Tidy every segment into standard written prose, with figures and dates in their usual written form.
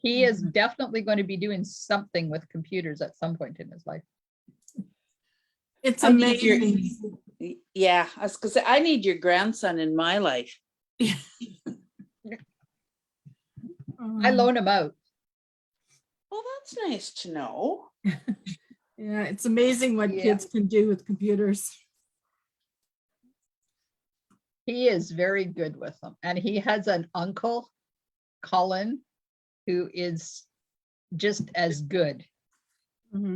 he is definitely going to be doing something with computers at some point in his life. It's I need your- amazing. Yeah, I was gonna say, I need your grandson in my life. I loan him out. Well, that's nice to know. Yeah, it's amazing what Yeah. kids can do with computers. He is very good with them. And he has an uncle, Colin, who is just as good.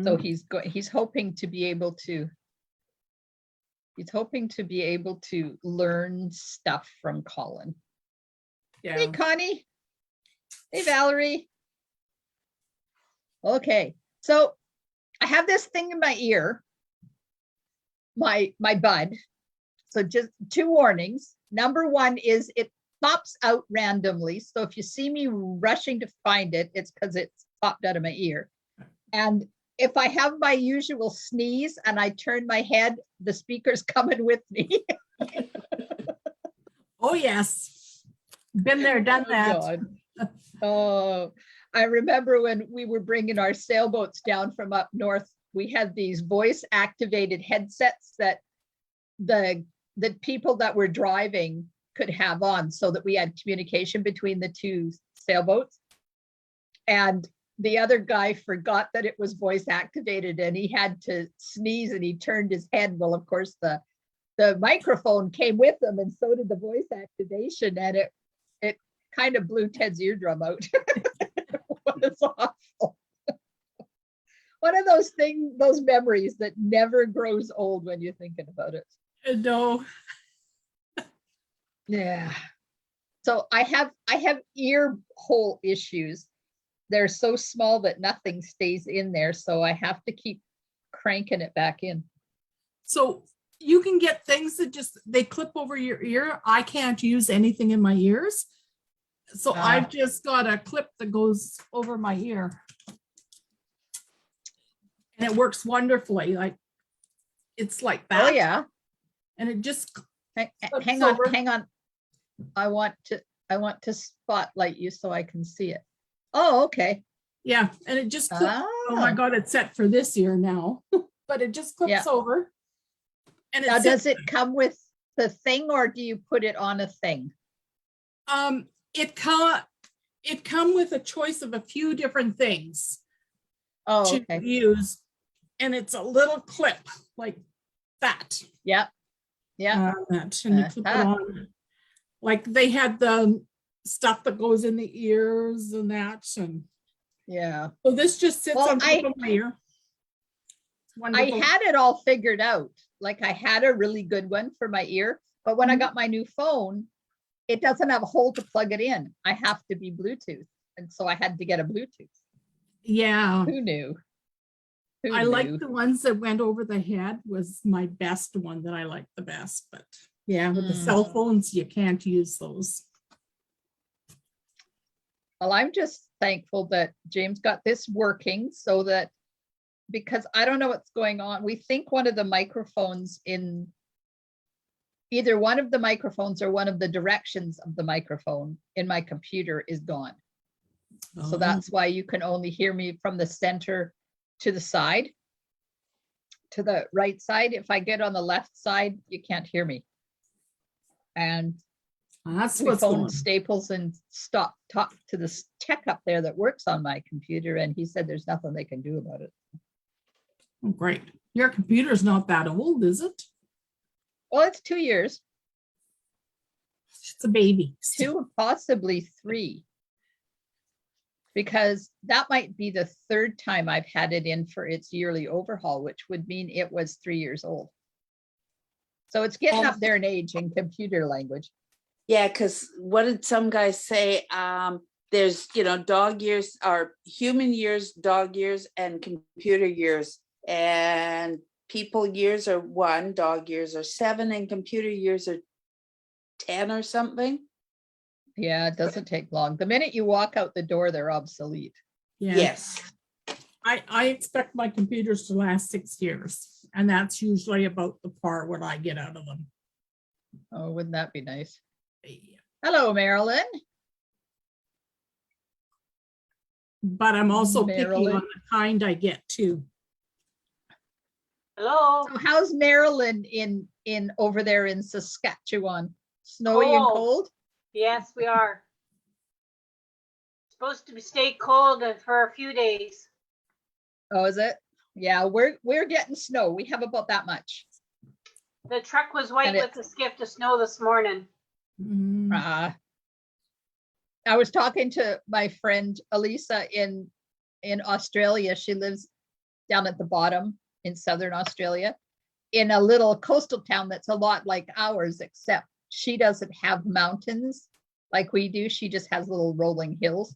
So he's hoping to be able to learn stuff from Colin. Yeah. Hey, Connie. Hey, Valerie. Okay, so I have this thing in my ear, my bud. So just 2 warnings. Number 1 is it pops out randomly. So if you see me rushing to find it, it's because it's popped out of my ear. And if I have my usual sneeze and I turn my head, the speaker's coming with me. Oh, yes. Been there, done that. God. Oh, I remember when we were bringing our sailboats down from up north, we had these voice activated headsets that the people that were driving could have on so that we had communication between the 2 sailboats. And the other guy forgot that it was voice activated and he had to sneeze and he turned his head. Well, of course, the microphone came with him and so did the voice activation, and it kind of blew Ted's eardrum out. It was awful. One of those things, those memories that never grows old when you're thinking about it. No. Yeah. So I have ear hole issues. They're so small that nothing stays in there. So I have to keep cranking it back in. So you can get things that they clip over your ear. I can't use anything in my ears. So I've just got a clip that goes over my ear. And it works wonderfully. Like it's like that. Oh yeah. And it just hang on. I want to spotlight you so I can see it. Oh, okay. Yeah, and it just clips. Oh my God, it's set for this year now, but it just clips over. And now, does it come with the thing, or do you put it on a thing? It come with a choice of a few different things to use, and it's a little clip like that. Yeah, yeah. And you clip it on. Like they had the stuff that goes in the ears and that, and yeah. so this just sits on top of my ear. I had it all figured out. Like I had a really good one for my ear, but when I got my new phone, it doesn't have a hole to plug it in. I have to be Bluetooth, and so I had to get a Bluetooth. Yeah. Who knew? I like the ones that went over the head was my best one that I liked the best, but yeah, with the cell phones, you can't use those. Well, I'm just thankful that James got this working so that, because I don't know what's going on. We think one of the microphones in either one of the microphones or one of the directions of the microphone in my computer is gone. So that's why you can only hear me from the center to the side, to the right side. If I get on the left side, you can't hear me. And that's we what's phoned going. Staples and talked to this tech up there that works on my computer, and he said there's nothing they can do about it. Oh, great. Your computer's not that old, is it? Well, it's 2 years. It's a baby. 2, possibly 3. Because that might be the 3rd time I've had it in for its yearly overhaul, which would mean it was 3 years old. So it's getting up there in age in computer language. Yeah, because what did some guys say? There's, dog years are human years, dog years, and computer years. And people years are 1, dog years are 7, and computer years are 10 or something. Yeah, it doesn't take long. The minute you walk out the door, they're obsolete. Yeah. Yes. I expect my computers to last 6 years, and that's usually about the par what I get out of them. Oh, wouldn't that be nice? Yeah. Hello, Marilyn. but I'm also picky Maryland. on the kind I get too. Hello. So how's Maryland in over there in Saskatchewan? Snowy and Cold. cold? Yes, we are. Supposed to stay cold for a few days. Oh, is it? Yeah, we're getting snow. We have about that much. The truck was white And with the skiff of snow this morning. Mm, I was talking to my friend Elisa in Australia. She lives down at the bottom in southern Australia, in a little coastal town that's a lot like ours, except she doesn't have mountains like we do. She just has little rolling hills.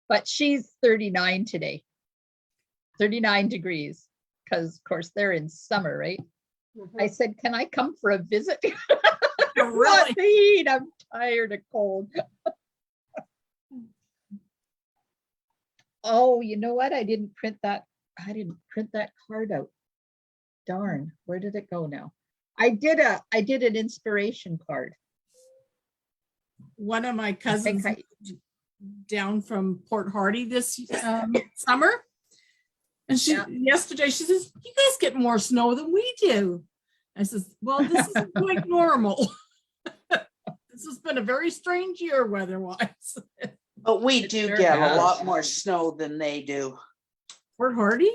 But she's 39 today, 39 degrees, because of course they're in summer, right? I said, can I come for a visit? really? Not the heat. I'm tired of cold. Oh, you know what? I didn't print that card out. Darn, where did it go now? I did an inspiration card. One of my I cousins think down from Port Hardy this summer. And yesterday she says, you guys get more snow than we do. I says, well, this is quite normal. This has been a very strange year weather-wise. But we It do sure get a has. lot more snow than they do. Port Hardy?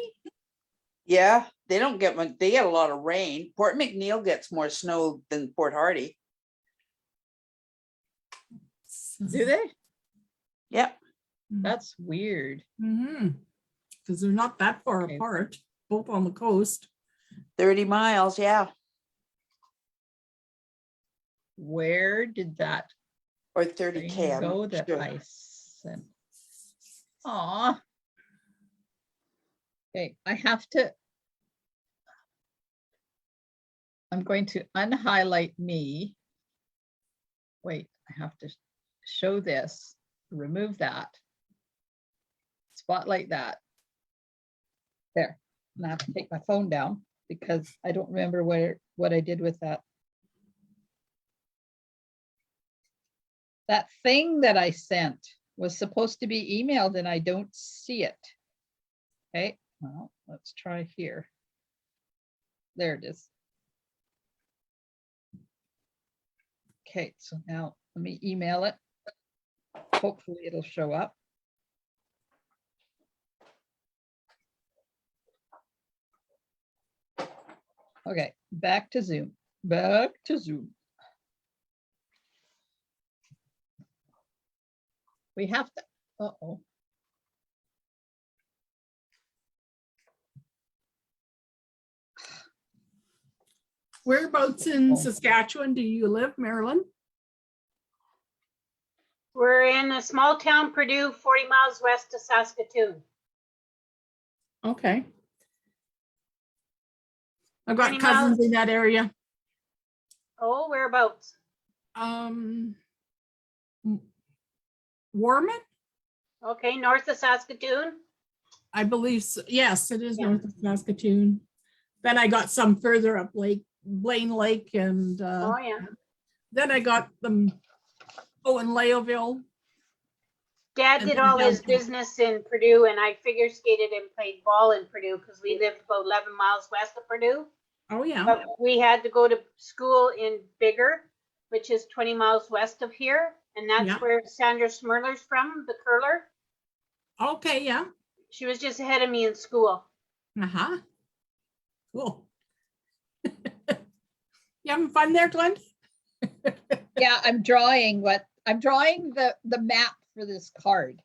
Yeah, they don't get much, they get a lot of rain. Port McNeil gets more snow than Port Hardy. Do they? Yep. That's weird. Because they're not that far Okay. apart, both on the coast. 30 miles, yeah. Where did that Or thing 30K. I'm go not that sure. I sent? Aw. Okay, I'm going to unhighlight me. Wait, I have to show this, remove that. Spotlight that. There. And I have to take my phone down because I don't remember what I did with that. That thing that I sent was supposed to be emailed and I don't see it. Okay, well, let's try here. There it is. Okay, so now let me email it. Hopefully it'll show up. Okay, back to Zoom. Back to Zoom. We have to, uh-oh. Whereabouts in Oh. Saskatchewan do you live, Marilyn? We're in a small town, Purdue, 40 miles west of Saskatoon. Okay. I've got 20 cousins miles. in that area. Oh, whereabouts? Warman? Okay, north of Saskatoon. I believe so. Yes, it is Yeah. north of Saskatoon. Then I got some further up Blaine Lake, and Oh, yeah. then I got them in Layoville. Dad And did then all his down- business in Purdue, and I figure skated and played ball in Purdue because we lived about 11 miles west of Purdue. Oh, yeah. But we had to go to school in Bigger, which is 20 miles west of here. And that's Yeah. where Sandra Smurler's from, the curler. Okay, yeah. She was just ahead of me in school. Uh-huh. Cool. You having fun there, Glenda? Yeah, I'm drawing the map for this card.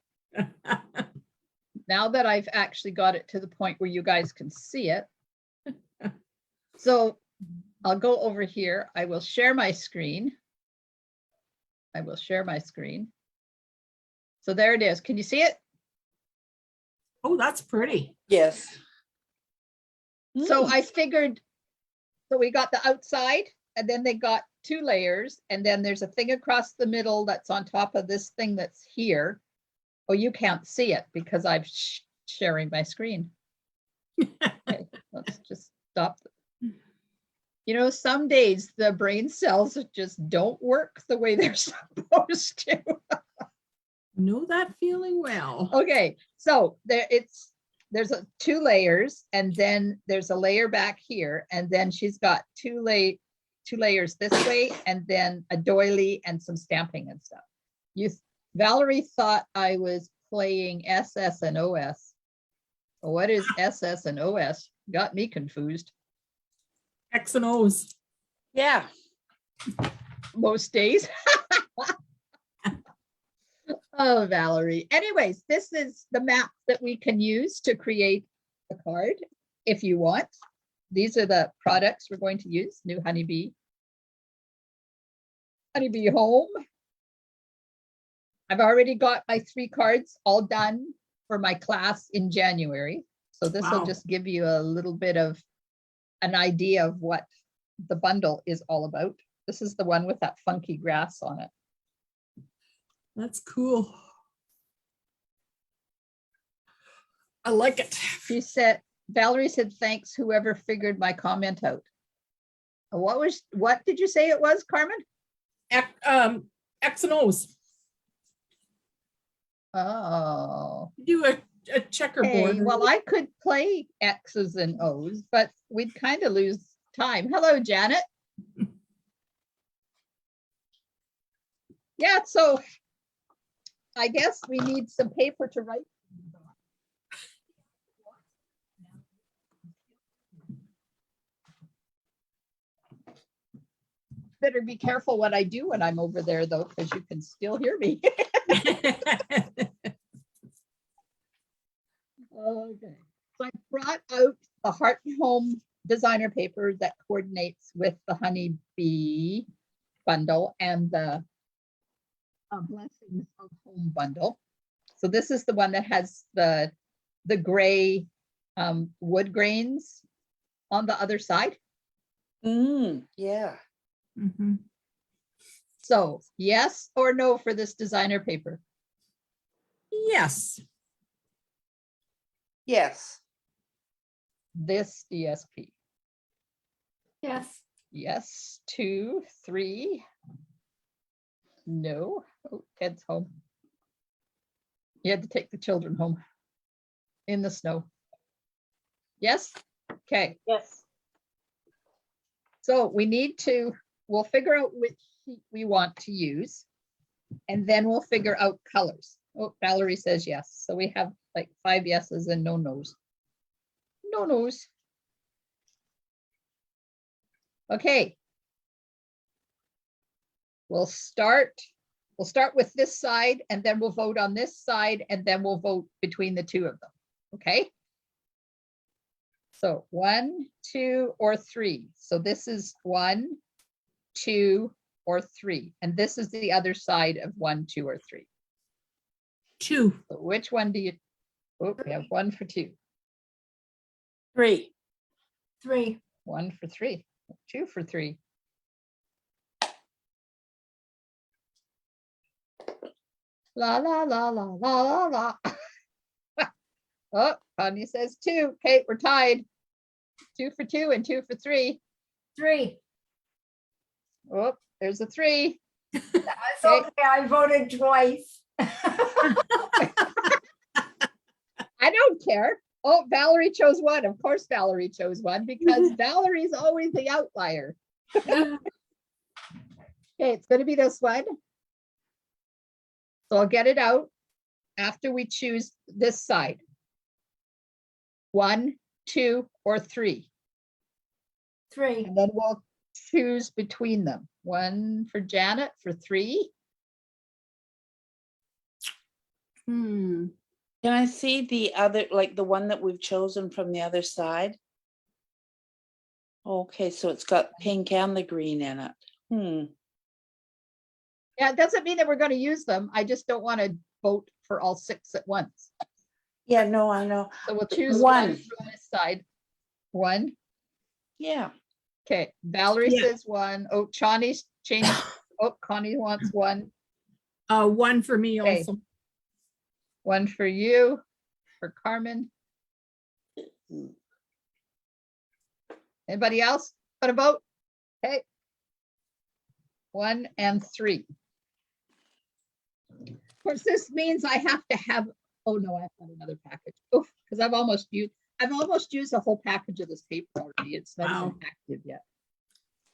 Now that I've actually got it to the point where you guys can see it. So I'll go over here. I will share my screen. So there it is. Can you see it? Oh, that's pretty. Yes. So I figured, so we got the outside and then they got 2 layers and then there's a thing across the middle that's on top of this thing that's here. Oh, you can't see it because I'm sharing my screen. Okay, let's just stop. You know, some days the brain cells just don't work the way they're supposed to. Know that feeling well. Okay, so there's 2 layers, and then there's a layer back here, and then she's got 2 layers this way, and then a doily and some stamping and stuff. Valerie thought I was playing SS and OS. What is SS and OS? Got me confused X and O's. Yeah. most days. Oh, Valerie. Anyways, this is the map that we can use to create a card if you want. These are the products we're going to use. New Honeybee Home. I've already got my 3 cards all done for my class in January. So this will Wow. just give you a little bit of an idea of what the bundle is all about. This is the one with that funky grass on it. That's cool. I like it. Valerie said, thanks, whoever figured my comment out. What did you say it was, Carmen? X and O's. Oh, Do a checkerboard. hey, well, I could play X's and O's, but we'd kind of lose time. Hello, Janet. Yeah, so I guess we need some paper to write. Better be careful what I do when I'm over there, though, because you can still hear me. Okay, so I brought out the Heart and Home designer paper that coordinates with the Honeybee bundle and the Blessings of Home bundle. So this is the one that has the gray wood grains on the other side. Yeah. Mhm. So yes or no for this designer paper? Yes. Yes. This DSP. Yes. Yes, 2, 3. No. Oh, Ted's home. You had to take the children home in the snow. Yes? Okay. Yes. So we'll figure out which sheet we want to use, and then we'll figure out colors. Oh, Valerie says yes. So we have like 5 yeses and no nos. No nos. Okay. We'll start with this side, and then we'll vote on this side, and then we'll vote between the 2 of them. Okay. So 1, 2, or 3. So this is 1, 2, or 3. And this is the other side of 1, 2, or 3. 2. So which one do you, oh, we have 1 for 2. 3. 3. 1 for 3. 2 for 3. La, la, la, la, la, la, la. Oh, Connie says 2. Okay, we're tied. 2 for 2 and 2 for 3. 3. Oh, there's a 3. That's okay. I voted twice. I don't care. Oh, Valerie chose 1. Of course, Valerie chose 1 because Valerie's always the outlier. Okay, it's going to be this one. So I'll get it out after we choose this side. 1, 2, or 3. 3. And then we'll choose between them. 1 for Janet for 3. Can I see the other, like the one that we've chosen from the other side? Okay, so it's got pink and the green in it. Yeah, it doesn't mean that we're going to use them. I just don't want to vote for all 6 at once. Yeah, no, I know. So we'll choose 1. 1 from this side. 1. Yeah. Okay, Valerie Yeah. says 1. Oh, Chani's changed. Oh, Connie wants 1. 1 for me Okay. also. 1 for you, for Carmen. Anybody else? What about? Okay. 1 and 3. Of course, this means I have to have, oh no, I've got another package. Oh, because I've almost used the whole package of this paper already. It's not even Wow. active yet.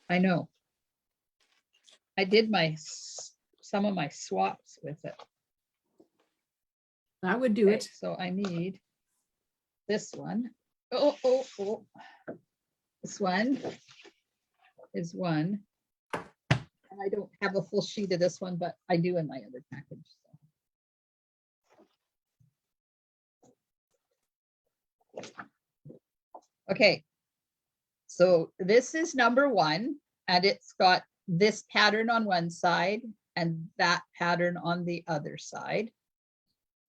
I know. I did some of my swaps with it. I would do Okay, it. so I need this one. Oh. This one is one. And I don't have a full sheet of this one, but I do in my other package. So. Okay. So this is number one, and it's got this pattern on one side and that pattern on the other side.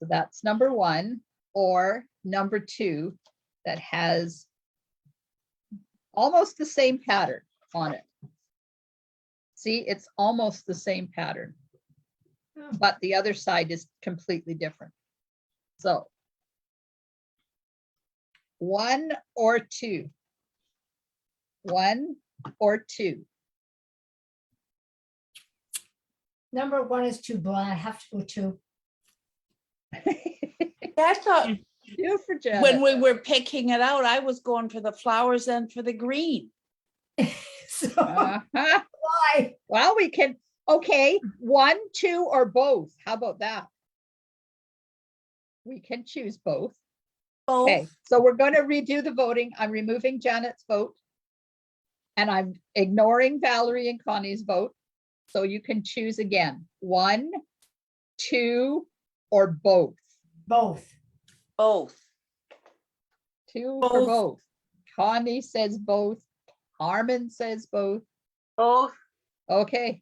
So that's number one, or number two that has almost the same pattern on it. See, it's almost the same pattern, but the other side is completely different. So one or two. One or two. Number one is too bland. I have to go two. I thought You for Janet. when we were picking it out, I was going for the flowers and for the green. So Uh-huh. why? Well, we can, okay, one, two, or both. How about that? We can choose both. Okay, Both. so we're going to redo the voting. I'm removing Janet's vote. And I'm ignoring Valerie and Connie's vote. So you can choose again, one, two, or both. Both. Both. Two or Both. both. Connie says both. Carmen says both. Both. Okay.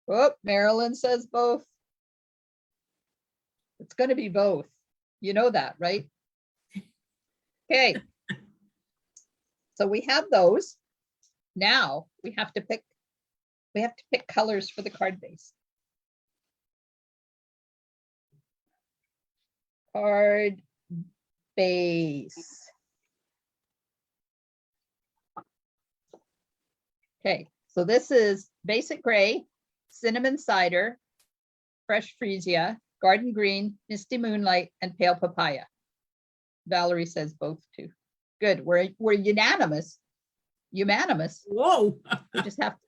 Oh, Marilyn says both. It's going to be both. You know that, right? Okay. So we have those. Now we have to pick colors for the card base. Card base. Okay, so this is basic gray, cinnamon cider, fresh freesia, garden green, misty moonlight, and pale papaya. Valerie says both too. Good, we're unanimous. Unanimous. Whoa, We just have to.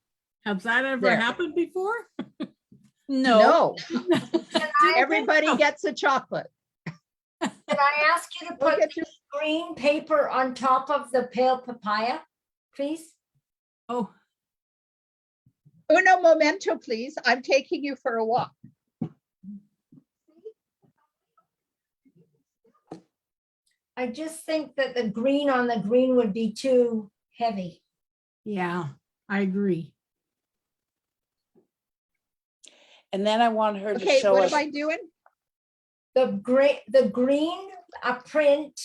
has that ever There. happened before? No. Everybody gets a chocolate. Can I ask you to Look put at your, green paper on top of the pale papaya, please? Oh, uno momento, please. I'm taking you for a walk. I just think that the green on the green would be too heavy. yeah, I agree. And then I want her to Okay, show what us. am I doing? The green, a print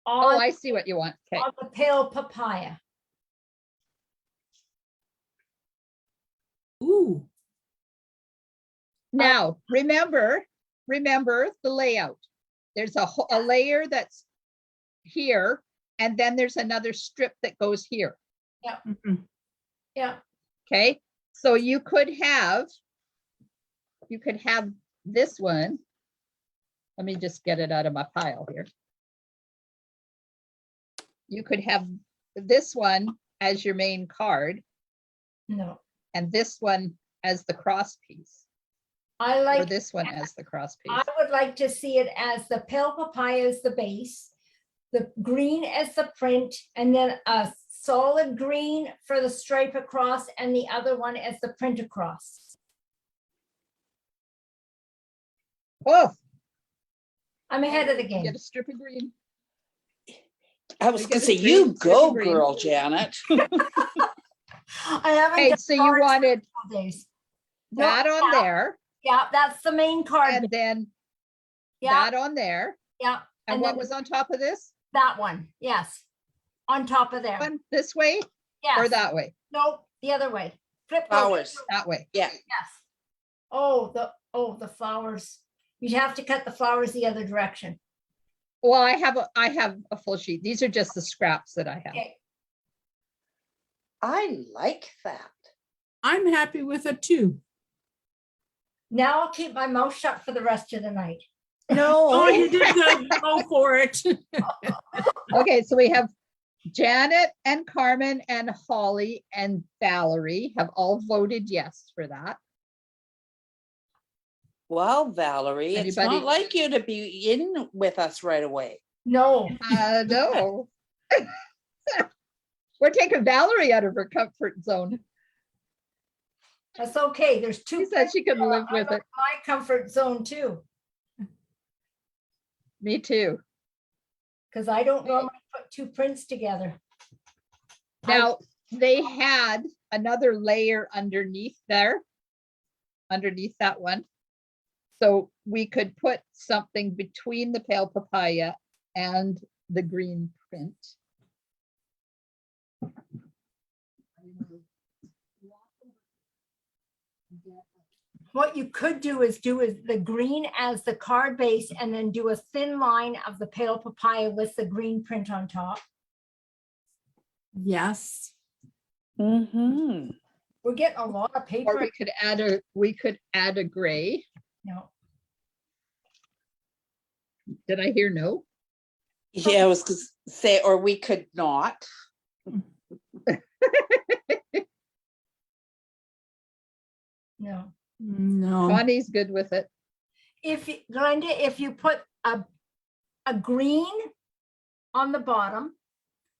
Oh, on, I see what you want. Okay. on the pale papaya. Ooh, Now, remember the layout. There's a layer that's here, and then there's another strip that goes here. mhm. Yeah, Okay, so you could have this one. Let me just get it out of my pile here. You could have this one as your main card no. and this one as the cross piece, I or like, this one as the cross I piece. would like to see it as the pale papaya as the base, the green as the print, and then a solid green for the stripe across and the other one as the print across. Oh, I'm ahead of the get game. a strip of green. I was We gonna get a say, green you strip go, of green. girl, Janet. I haven't Okay, done so you cards for wanted a couple days. No, that on yeah, there, Yeah, that's the main card. and then Yeah, that on there. yeah. And what then was on top of this? that one? Yes. On top of there. One this way or Yes. that way? Nope, the other way. Flip those. Flowers. That way. Yeah. Yes. Oh, the flowers. You'd have to cut the flowers the other direction. Well, I have a full sheet. These are just the scraps that I have. Okay. I like that. I'm happy with it too. Now I'll keep my mouth shut for the rest of the night. Oh, No, you did good. Go for it. Okay, so we have Janet and Carmen and Holly and Valerie have all voted yes for that. well, Valerie, it's Anybody? not like you to be in with us right away. No, No. We're taking Valerie out of her comfort zone. that's okay. There's two. She said she could live I with like it. my comfort zone too, Me too. because I don't normally put two prints together. Now, they had another layer underneath there, underneath that one. So we could put something between the pale papaya and the green print. What you could do is the green as the card base and then do a thin line of the pale papaya with the green print on top. Yes. Mm-hmm. We're getting a lot of Or paper. we could add a gray. No, Did I hear no? Yeah, I was gonna say, or we could not. no. No. Connie's good with it. Glenda, if you put a green on the bottom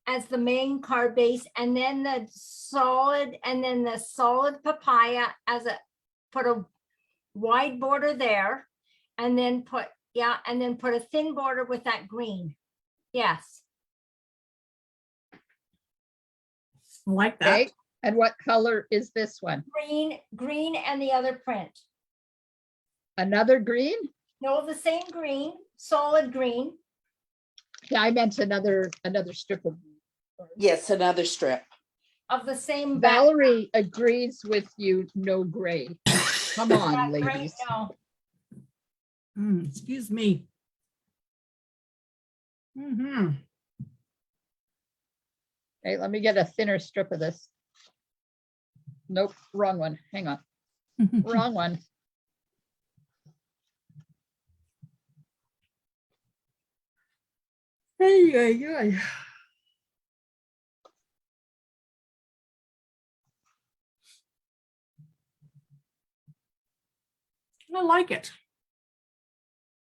as the main card base, and then the solid papaya as put a wide border there, and then put a thin border with that green. Yes, I like that. Okay. And what color is this one? green and the other print. Another green? No, the same green, solid green. Yeah, I meant another strip of. Yes, another strip. Of the same back. Valerie agrees with you, no gray. Come on, That gray, ladies. no. Excuse me. Mm-hmm. Okay, let me get a thinner strip of this. Nope, wrong one. Hang on. Wrong one. Ay, ay, ay. I like it.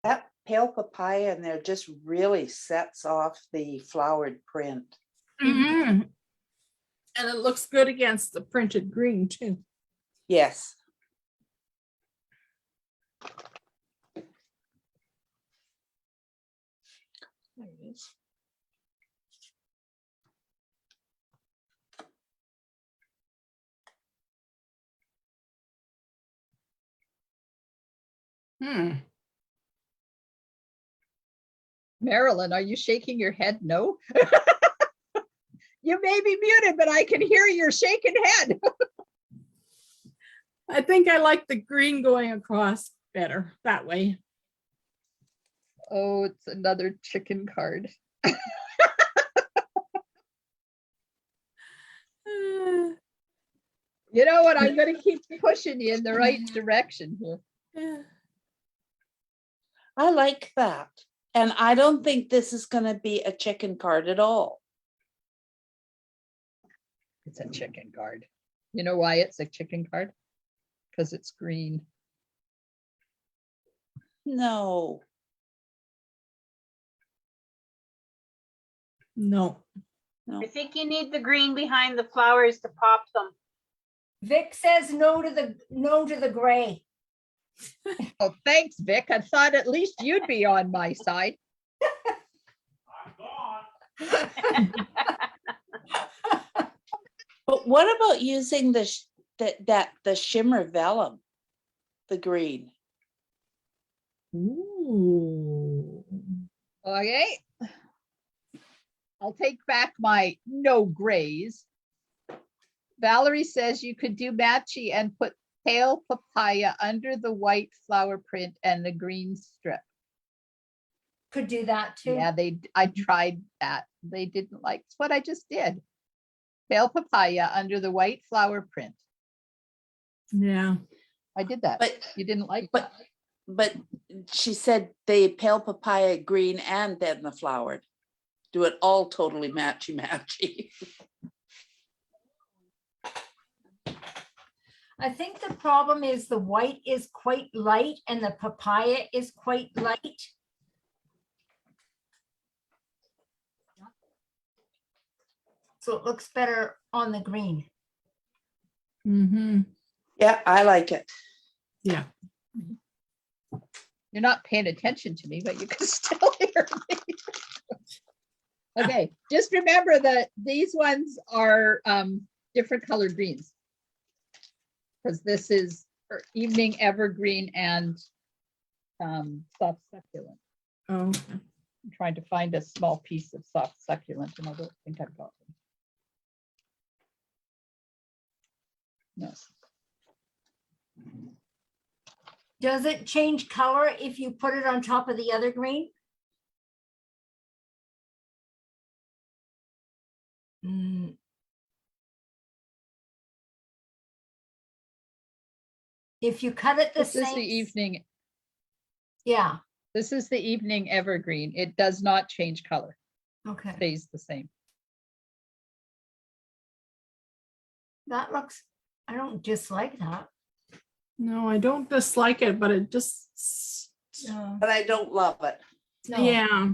That pale papaya in there just really sets off the flowered print. Mhm. And it looks good against the printed green too. Yes. There it is. Marilyn, are you shaking your head? No. You may be muted, but I can hear your shaking head. I think I like the green going across better that way. Oh, it's another chicken card. You know what? I'm going to keep pushing you in the right direction here. Yeah. I like that. And I don't think this is going to be a chicken card at all. It's a chicken card. You know why it's a chicken card? Because it's green. No. No. I think you need the green behind the flowers to pop them. Vic says no to the gray. Oh, thanks, Vic. I thought at least you'd be on my side. But what about using the shimmer vellum, the green? Ooh. Okay. I'll take back my no grays. Valerie says you could do matchy and put pale papaya under the white flower print and the green strip. Could do that too. Yeah, I tried that. They didn't like what I just did. Pale papaya under the white flower print. Yeah. I did that. But You didn't like but- that. but she said the pale papaya green and then the flowered. Do it all totally matchy. I think the problem is the white is quite light and the papaya is quite light. So it looks better on the green. Mm-hmm. Yeah, I like it. Yeah. You're not paying attention to me, but you can still hear me. Okay, just remember that these ones are different colored greens. Because this is evening evergreen and soft succulent. Oh, I'm trying to find a small piece of soft succulent and I don't think I've got them. Yes. Does it change color if you put it on top of the other green? Mm. If you cut it the This same. is the evening. Yeah, This is the evening evergreen. It does not change color. okay. Stays the same. That looks, I don't dislike that. no, I don't dislike it, but it just, No, But I don't love it. no. yeah.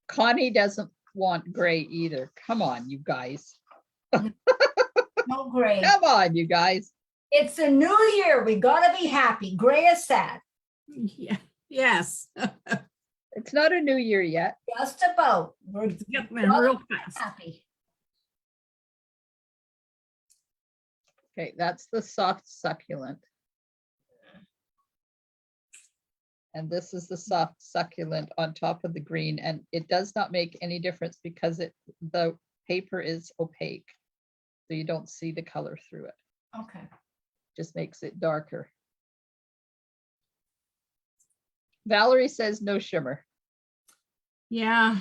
Connie doesn't want gray either. Come on, you guys. No gray. Come on, you guys. It's a new year. We gotta be happy. Gray is sad. Yeah. Yes. It's not a new year yet. Just about. We're It's getting there real fast. happy. Okay, that's the soft succulent. And this is the soft succulent on top of the green, and it does not make any difference because the paper is opaque. So you don't see the color through it. Okay. Just makes it darker. Valerie says no shimmer. Yeah.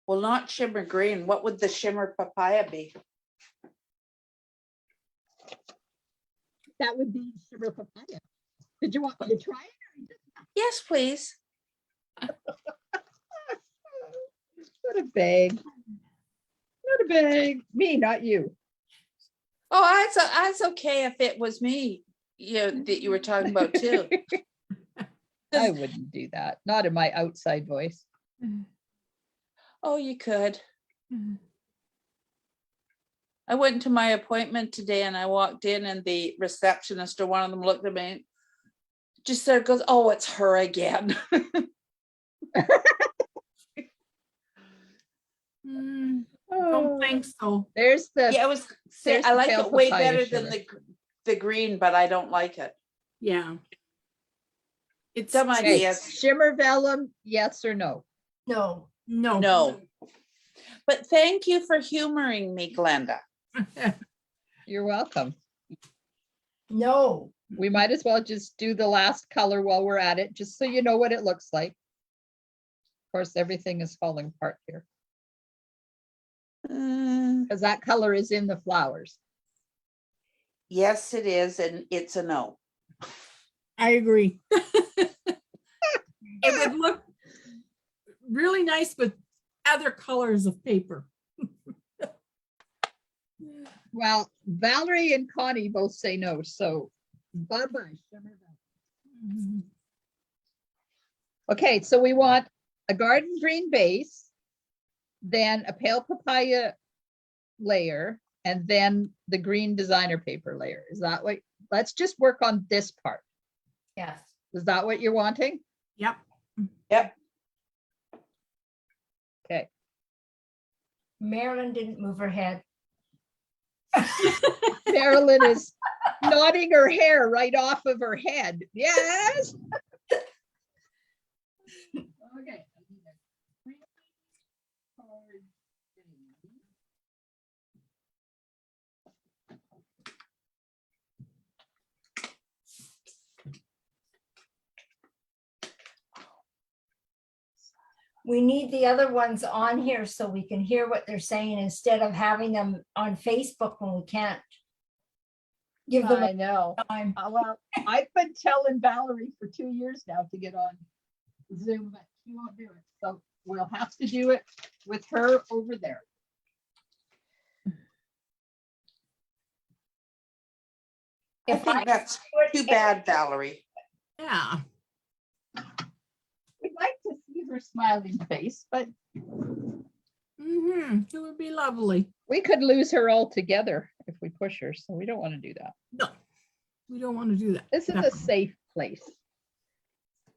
Well, not shimmer green. What would the shimmer papaya be? That would be shimmer papaya. Did you want me to try it? Yes, please. What a bag. What a bag. Me, not you. Oh, that's okay if it was me, that you were talking about too. I wouldn't do that. Not in my outside voice. Oh, you could. I went to my appointment today and I walked in and the receptionist or one of them looked at me and just said, goes, oh, it's her again. Don't think so. There's the, Yeah, I was say There's I the like pale it way papaya better than shimmer. the green, but I don't like it. Yeah. It's Some okay, ideas. shimmer vellum, yes or no? No. no. No. But thank you for humoring me, Glenda. You're welcome. No. We might as well just do the last color while we're at it, just so you know what it looks like. Of course, everything is falling apart here because that color is in the flowers. Yes, it is, and it's a no. I agree. It would look really nice with other colors of paper. Well, Valerie and Connie both say no, so bye-bye. shimmer vellum. Okay, so we want a garden green base, then a pale papaya layer, and then the green designer paper layer. Is that what, let's just work on this part. Yes. Is that what you're wanting? Yep. Yep. Okay. Marilyn didn't move her head. Marilyn is nodding her hair right off of her head. Yes. Okay. We need the other ones on here so we can hear what they're saying instead of having them on Facebook when we can't. Give them I know. time. Well, I've been telling Valerie for 2 years now to get on Zoom, but she won't do it. So we'll have to do it with her over there. I If I think that's do it too bad, Valerie. Yeah. We'd like to see her smiling face, but It would be lovely. we could lose her altogether if we push her. So we don't want to do that. No, we don't want to do that. This is a safe place.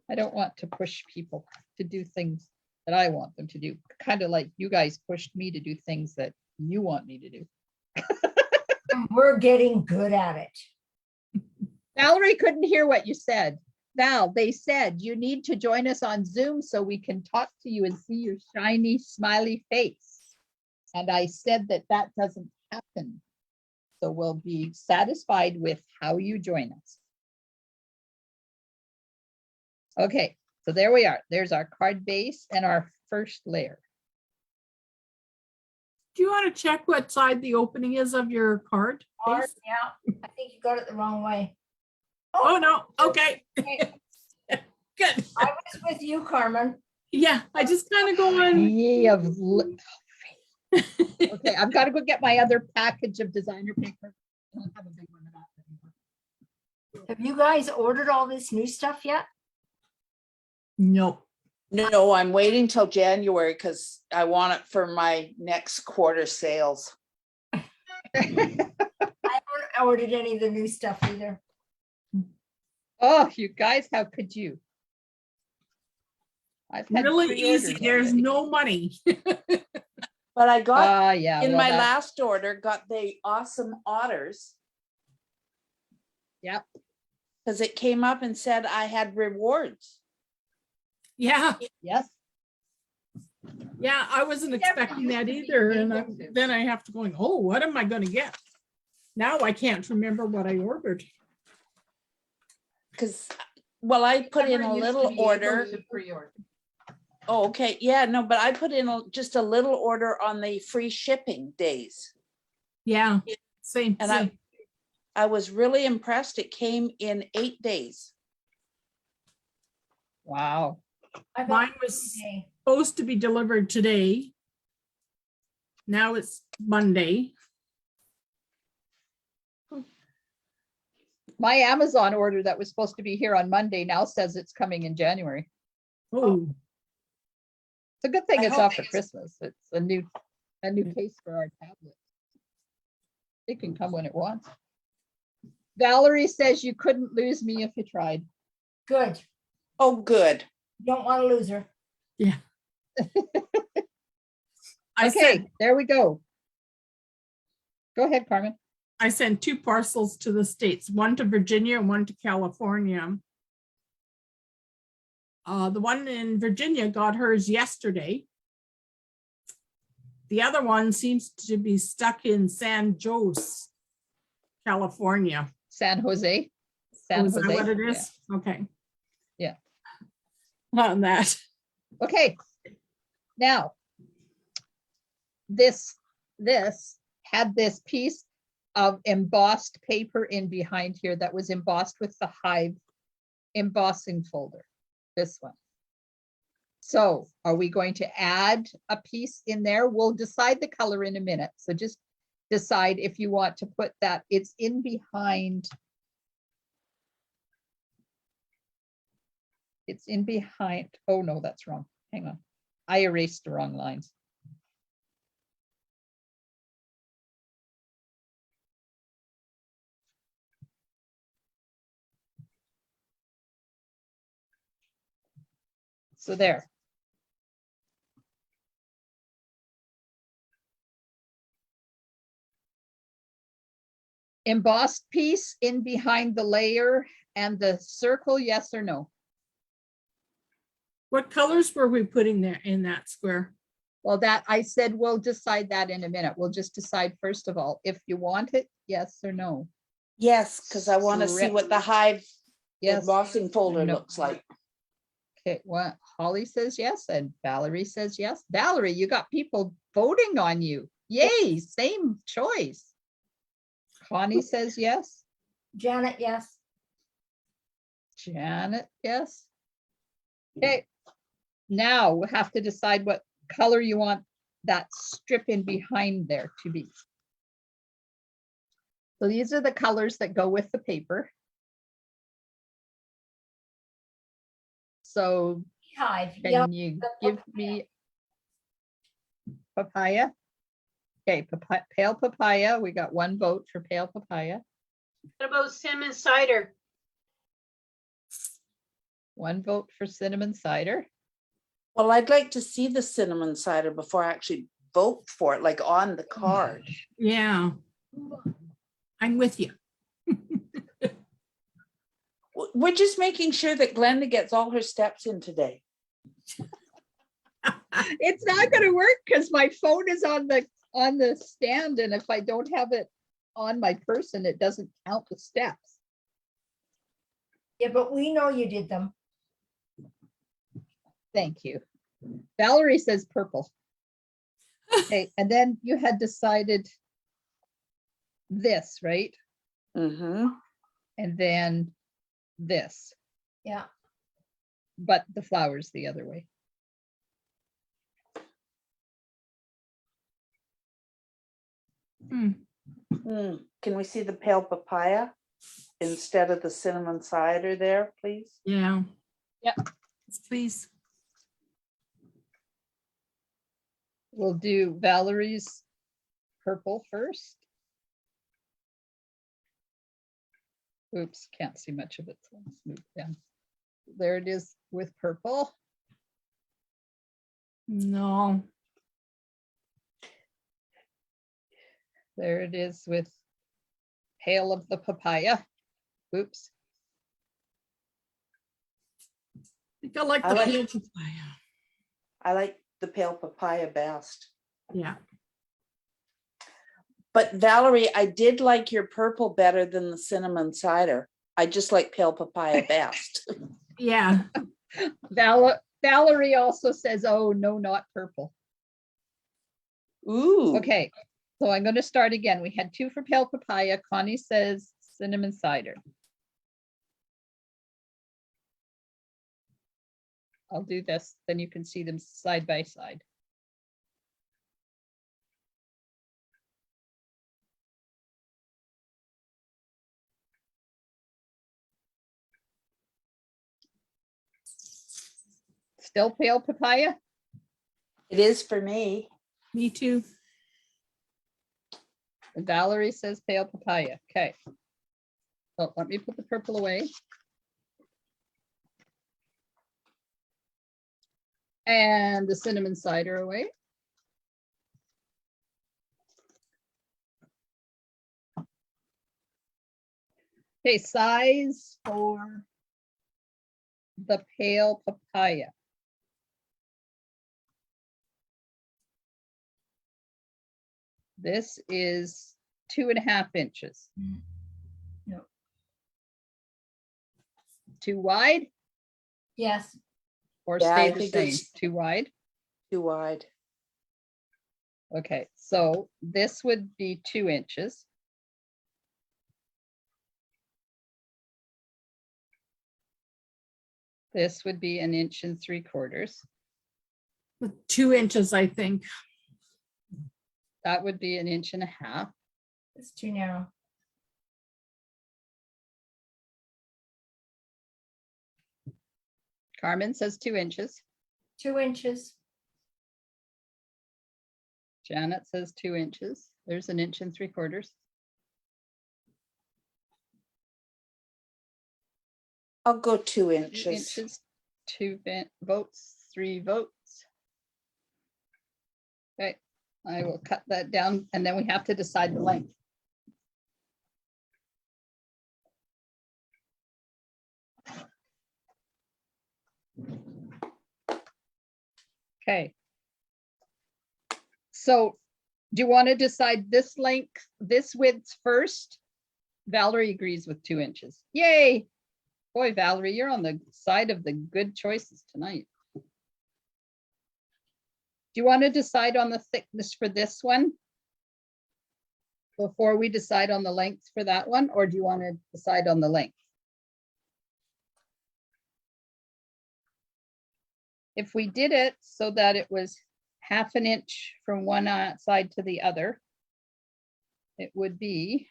I don't want to push people to do things that I want them to do. Kind of like you guys pushed me to do things that you want me to do. We're getting good at it. Valerie couldn't hear what you said. Val, they said you need to join us on Zoom so we can talk to you and see your shiny, smiley face. And I said that that doesn't happen. So we'll be satisfied with how you join us. Okay, so there we are. There's our card base and our first layer. Do you want to check what side the opening is of your card? Or, base? yeah, I think you got it the wrong way. Oh, no. Okay. Okay, Good. I was with you, Carmen. Yeah, I just kind of go on. Ye of okay, I've got to go get my other package of designer paper. I don't have a big one of that anymore. Have you guys ordered all this new stuff yet? Nope. No, I'm waiting till January because I want it for my next quarter sales. I haven't ordered any of the new stuff either. Oh, you guys, how could you? I've had Really easy. pre-orders There's already. no money. But I got Yeah. in well, my that- last order, got the awesome otters. Yep. Because it came up and said I had rewards. Yeah. Yes. Yeah. I wasn't Never expecting used that to be either. And able to. then I have to going, oh, what am I going to get? Now I can't remember what I ordered. Because, well, I put in Never a used to little be able order. to pre-order. Oh, okay. Yeah, no, but I put in just a little order on the free shipping days. Yeah. Same. And same. I was really impressed. It came in 8 days. Wow. I got Mine it was today. supposed to be delivered today. Now it's Monday. My Amazon order that was supposed to be here on Monday now says it's coming in January. Oh, It's a good thing I it's hope off for it's- Christmas. It's a new case for our tablet. It can come when it wants. Valerie says you couldn't lose me if you tried. Good. Oh, good. Don't want to lose her. I Okay, sent there we go. Go ahead, Carmen. I sent 2 parcels to the States, one to Virginia and one to California. The one in Virginia got hers yesterday. The other one seems to be stuck in San Jose, California. San Jose. Oh, San is that Jose. what it Yeah. is? Okay. Yeah. On that. Okay. Now, this had this piece of embossed paper in behind here that was embossed with the Hive embossing folder, this one. So are we going to add a piece in there? We'll decide the color in a minute. So just decide if you want to put that. It's in behind. It's in behind. Oh, no, that's wrong. Hang on. I erased the wrong lines. So there. Embossed piece in behind the layer and the circle, yes or no? What colors were we putting there in that square? Well, that I said, we'll decide that in a minute. We'll just decide first of all, if you want it, yes or no. Yes, because I want to see what the Hive Yes. embossing folder No. looks like. Okay, well, Holly says yes and Valerie says yes. Valerie, you got people voting on you. Yay, same choice. Connie says yes. Janet, yes. Janet, yes. Okay, now we'll have to decide what color you want that strip in behind there to be. So these are the colors that go with the paper. So Beehive, yellow, can you the give papaya. me papaya? Okay, pale papaya. We got 1 vote for pale papaya. What about cinnamon cider? 1 vote for cinnamon cider. Well, I'd like to see the cinnamon cider before I actually vote for it, like on the card. Yeah. I'm with you. We're just making sure that Glenda gets all her steps in today. It's not gonna work because my phone is on the stand, and if I don't have it on my person, it doesn't count the steps. Yeah, but we know you did them. Thank you. Valerie says purple. Okay, and then you had decided this, right? Mm-hmm. And then this, Yeah. but the flowers the other way. Hmm. Can we see the pale papaya instead of the cinnamon cider there, please? Yeah. Yep. Yes, please. We'll do Valerie's purple first. Oops, can't see much of it. So let's move down. There it is with purple. No. There it is with pale of the papaya. Oops. I think I like I the like- pale papaya. I like the pale papaya best. Yeah. But Valerie, I did like your purple better than the cinnamon cider. I just like pale papaya best. Yeah. Valerie also says, oh, no, not purple. Ooh. Okay, so I'm going to start again. We had 2 for pale papaya. Connie says cinnamon cider. I'll do this, then you can see them side by side. Still pale papaya? It is for me. Me too. Valerie says pale papaya. Okay. So let me put the purple away. And the cinnamon cider away. Okay, size for the pale papaya. This is 2.5 inches. No. Too wide Yes. or Yeah, stay I the think same? it's- Too wide? Too wide. Okay, so this would be 2 inches. This would be 1 3/4 inches. With 2 inches, I think. That would be 1.5 inches. It's too narrow. Carmen says 2 inches. 2 inches. Janet says 2 inches. There's 1 3/4 inches. I'll go 2 2 inches. inches, 2 votes, 3 votes. Okay, I will cut that down and then we have to decide the length. Okay. So do you want to decide this length, this width first? Valerie agrees with 2 inches. Yay. Boy, Valerie, you're on the side of the good choices tonight. Do you want to decide on the thickness for this one? before we decide on the length for that one, or do you want to decide on the length? If we did it so that it was 1/2 inch from one side to the other, it would be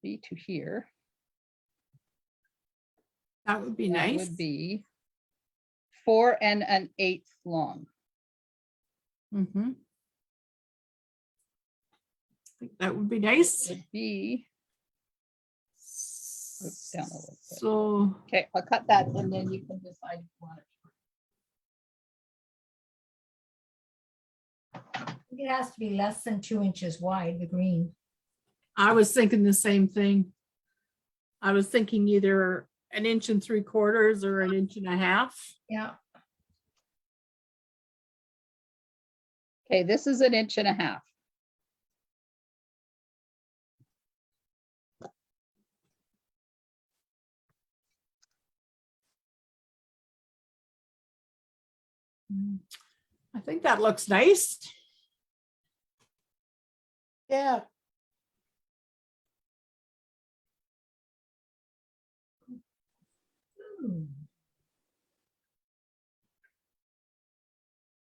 to here. That would be That nice. would be 4 1/8 long. Mm-hmm. I think that would be nice. Would be, oops, down a little bit. So, Okay, I'll cut that and then you can decide if you want it. It has to be less than 2 inches wide, the green. I was thinking the same thing. I was thinking either 1 3/4 inches or 1.5 inches. Yeah. Okay, this is 1.5 inches. I think that looks nice. Yeah.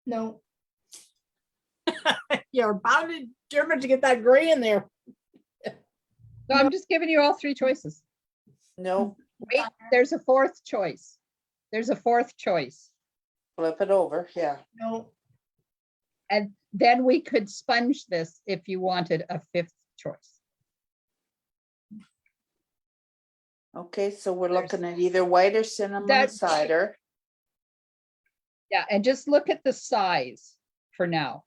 No, You're bound and determined to get that gray in there. So I'm just giving you all 3 choices. No, Wait, there's a 4th choice. There's a 4th choice. flip it over. Yeah. no, And then we could sponge this if you wanted a 5th choice. Okay, so we're There's- looking at either white or cinnamon That- cider. Yeah, and just look at the size for now.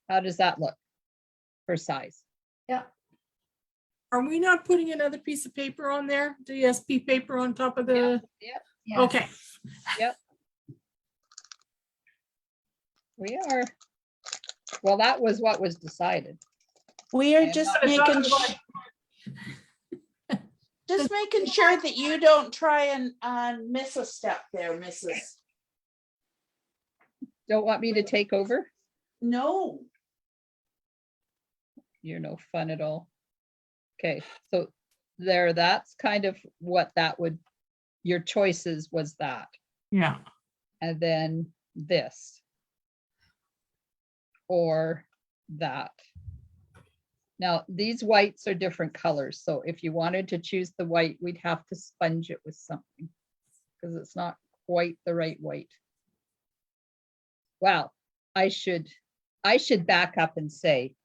How does that look for size? Are we not putting another piece of paper on there? DSP paper on top of the, Yep, yeah. okay. we are. Well, that was what was decided. We are Yeah. just It's not making, going- just making sure that you don't try and miss a step there, Mrs. Don't want me to take over? No, You're no fun at all. Okay, so there, that's kind of what that would, your choices was that. Yeah, And then this. Or that. Now, these whites are different colors, so if you wanted to choose the white, we'd have to sponge it with something. Because it's not quite the right white. Wow, I should back up and say,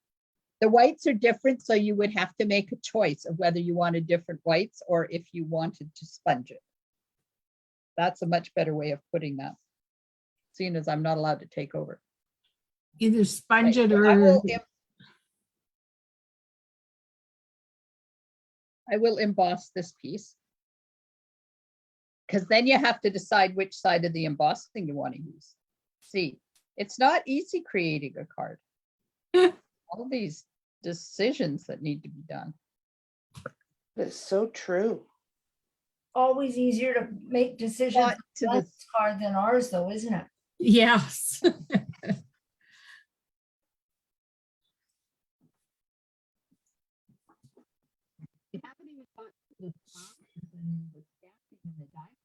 the whites are different, so you would have to make a choice of whether you wanted different whites or if you wanted to sponge it. That's a much better way of putting that, seeing as I'm not allowed to take over. either sponge it Okay, or, I will emboss this piece. Because then you have to decide which side of the embossing you want to use. See, it's not easy creating a card. All these decisions that need to be done. it's so true. Always easier to make decisions Not to on the- this card than ours though, isn't it? yes. You haven't even got to the top and the stamping and the die.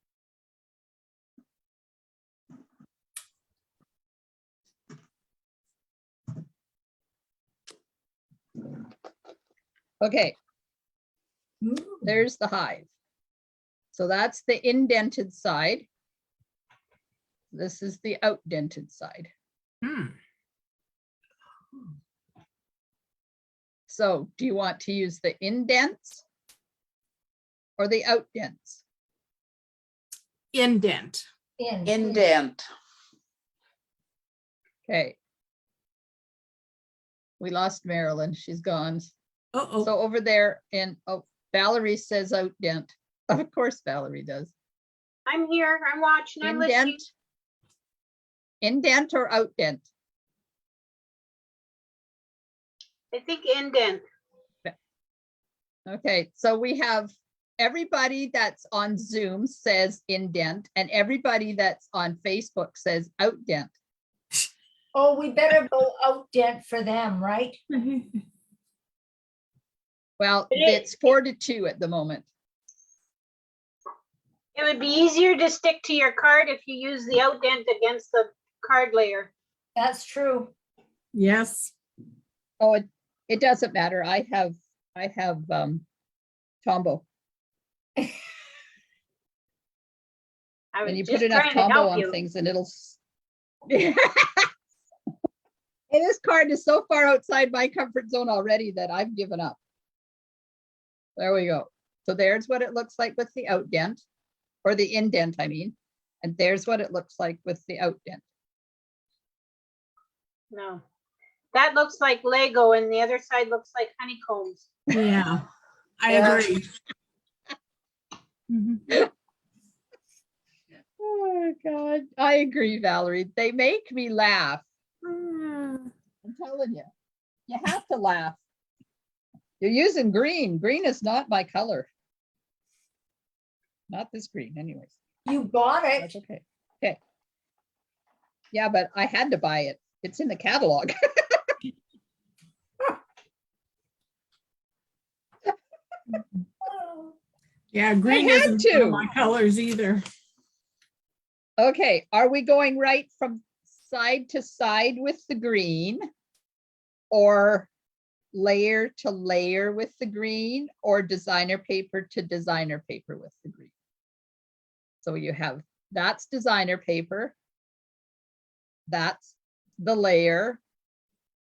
Okay, Ooh, there's the hive. So that's the indented side. This is the outdented side. Hmm. So do you want to use the indents or the outdents? Indent. Indent. Okay. We lost Marilyn, she's gone. Uh-oh. So over there in, oh, Valerie says outdent. Of course Valerie does. I'm here, I'm watching, I'm listening. Indent. Indent or outdent? I think indent. Okay, so we have everybody that's on Zoom says indent, and everybody that's on Facebook says outdent. Oh, we better go out dent for them, right? Well, But it- it's 4-2 at the moment. It would be easier to stick to your card if you use the outdent against the card layer. That's true. Yes. Oh, it doesn't matter. I have Tombow. I And was you just put enough trying to Tombow help on you. things and it'll. And this card is so far outside my comfort zone already that I've given up. There we go. So there's what it looks like with the outdent, or the indent, I mean. And there's what it looks like with the outdent. No. That looks like Lego and the other side looks like honeycombs. Yeah, I Yeah. agree. Mhm. Oh God, I agree, Valerie. They make me laugh. I'm telling you, you have to laugh. You're using green. Green is not my color. Not this green, anyways. You bought That's it. okay. Okay. Yeah, but I had to buy it. It's in the catalog. Yeah, green had isn't one of to. my colors either. Okay, are we going right from side to side with the green? Or layer to layer with the green, or designer paper to designer paper with the green? So you have, that's designer paper. That's the layer.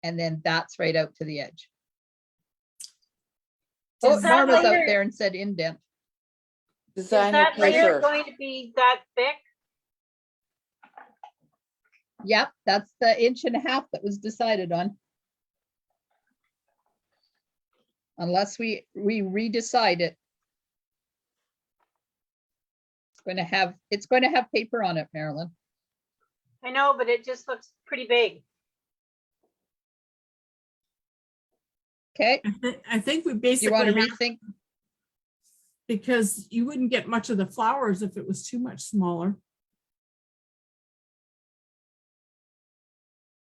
And then that's right out to the edge. Oh, Is that Norma's out layer- there and said indent. Is Designer that layer paper. going to be that thick? Yep, that's the 1.5 that was decided on. Unless we redecide it. It's going to have paper on it, Marilyn. I know, but it just looks pretty big. Okay, I think we you basically want to have, rethink? because you wouldn't get much of the flowers if it was too much smaller.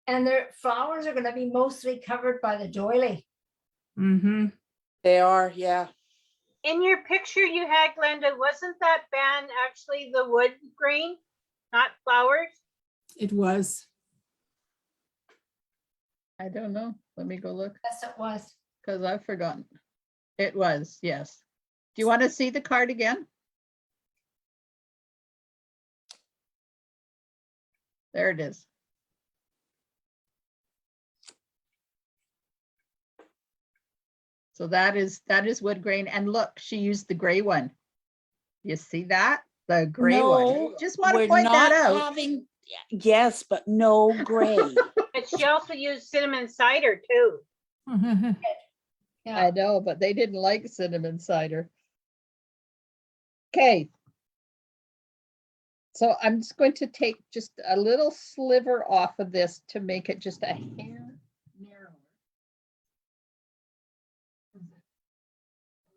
And their flowers are gonna be mostly covered by the doily. Mm-hmm. They are, yeah. In your picture you had, Glenda, wasn't that band actually the wood grain, not flowers? It was. I don't know. Let me go look, Yes, it was. because I've forgotten. It was, yes. Do you want to see the card again? There it is. So that is wood grain. And look, she used the gray one. You see that? The gray one. No, Just want to we're point that not out. having, yes, but no gray. But she also used cinnamon cider too. Yeah. I know, but they didn't like cinnamon cider. Okay. So I'm just going to take just a little sliver off of this to make it just a hair narrower.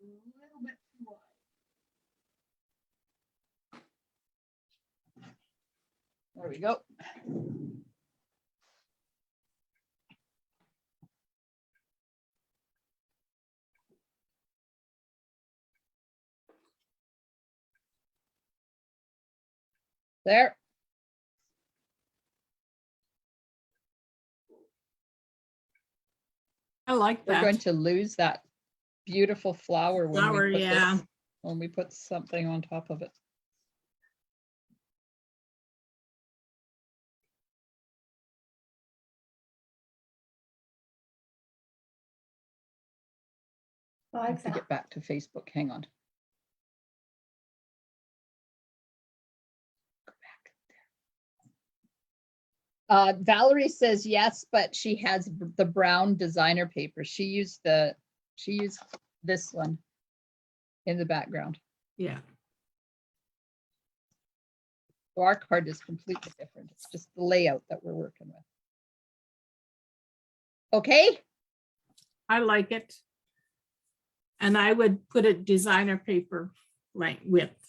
A little bit too wide. There we go. There. I like We're going that. to lose that beautiful flower when Flower, we put yeah. this, when we put something on top of it. I Like have to that. get back to Facebook. Hang on. Go back. Valerie says yes, but she has the brown designer paper. She used this one in the background. Yeah. So our card is completely different. It's just the layout that we're working with. Okay, I like it. And I would put it designer paper like width.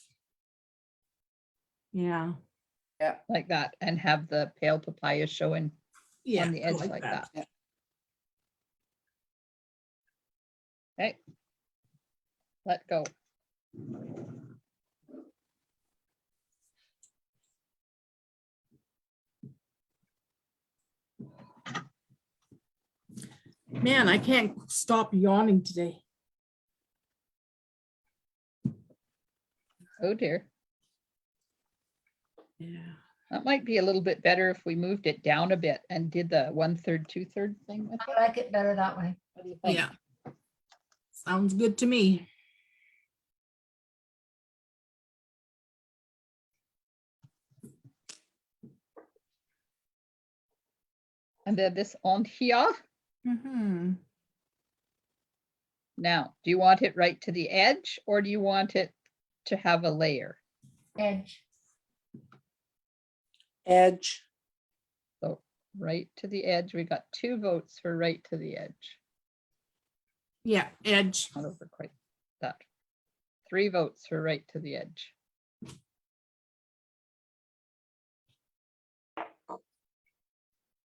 Yeah. like that, and have the pale papaya showing Yeah. on the edge like that. Yeah. Okay. Let go. Man, I can't stop yawning today. Oh dear. Yeah. That might be a little bit better if we moved it down a bit and did the 1/3, 2/3 thing with it. I like it better that way. What do you think? Yeah. Sounds good to me. And then this on here. Mm-hmm. Now, do you want it right to the edge or do you want it to have a layer? Edge. Edge. So right to the edge, we got 2 votes for right to the edge. Yeah, edge. Not over quite that. 3 votes for right to the edge.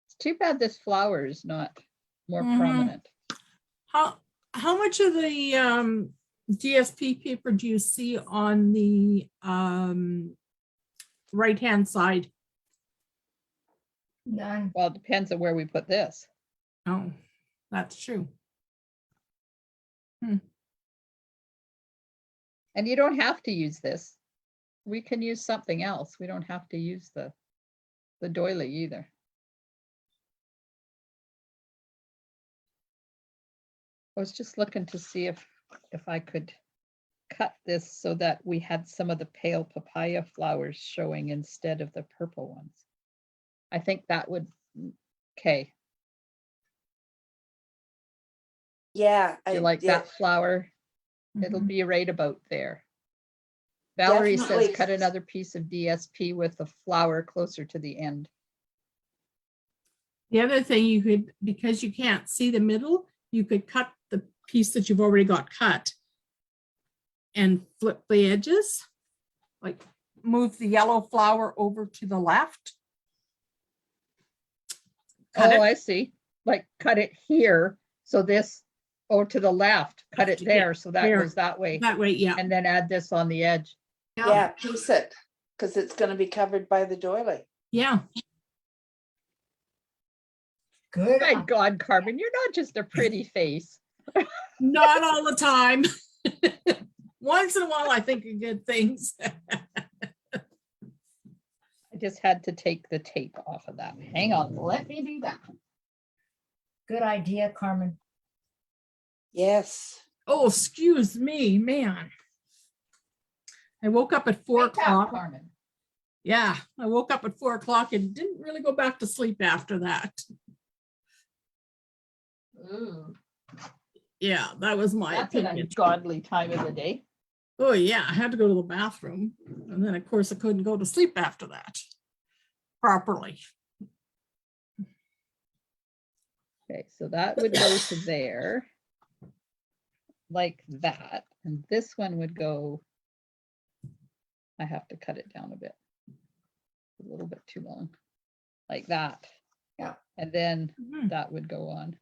It's too bad this flower is not more Mhm. prominent. How much of the DSP paper do you see on the right-hand side? None. Well, it depends on where we put this. Oh, that's true. And you don't have to use this. We can use something else. We don't have to use the doily either. I was just looking to see if I could cut this so that we had some of the pale papaya flowers showing instead of the purple ones. I think that would, okay. Yeah. You like yeah, that flower? It'll Mhm. be right about there. Valerie says Definitely. cut another piece of DSP with the flower closer to the end. The other thing you could, because you can't see the middle, you could cut the piece that you've already got cut and flip the edges, like move the yellow flower over to the left. Cut Oh, it. I see. Like cut it here. So this, or to the left, cut it Yeah, there. So that there. goes that way. That way, yeah. And then add this on the edge. Yeah, piece it, because it's gonna be covered by the doily. Yeah. Good. My God, Carmen, you're not just a pretty face. Not all the time. Once in a while, I think of good things. I just had to take the tape off of that. Hang on, let me do that. Good idea, Carmen. Yes. Oh, excuse me, man. I woke up at 4 Wake up, o'clock. Carmen. Yeah, I woke up at 4 o'clock and didn't really go back to sleep after that. Ooh, Yeah, that was my that's an opinion. ungodly time of the day. Oh, yeah, I had to go to the bathroom. And then, of course, I couldn't go to sleep after that properly. Okay, so that would go to there. Like that. And this one would go. I have to cut it down a bit. A little bit too long. Like that. Yeah. And then Mhm. that would go on.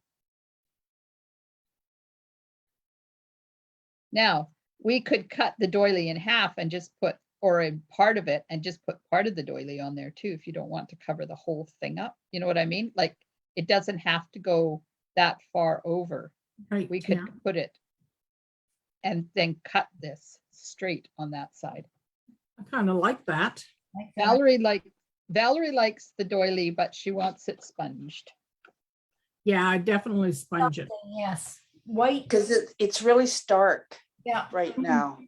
Now, we could cut the doily in half and just put, or in part of it, and just put part of the doily on there too, if you don't want to cover the whole thing up. You know what I mean? Like, it doesn't have to go that far over. Right, We could yeah. put it and then cut this straight on that side. I kind of like that. Like that. Valerie likes the doily, but she wants it sponged. Yeah, I definitely sponge it. Yes, white. Because it's really stark Yeah. right now.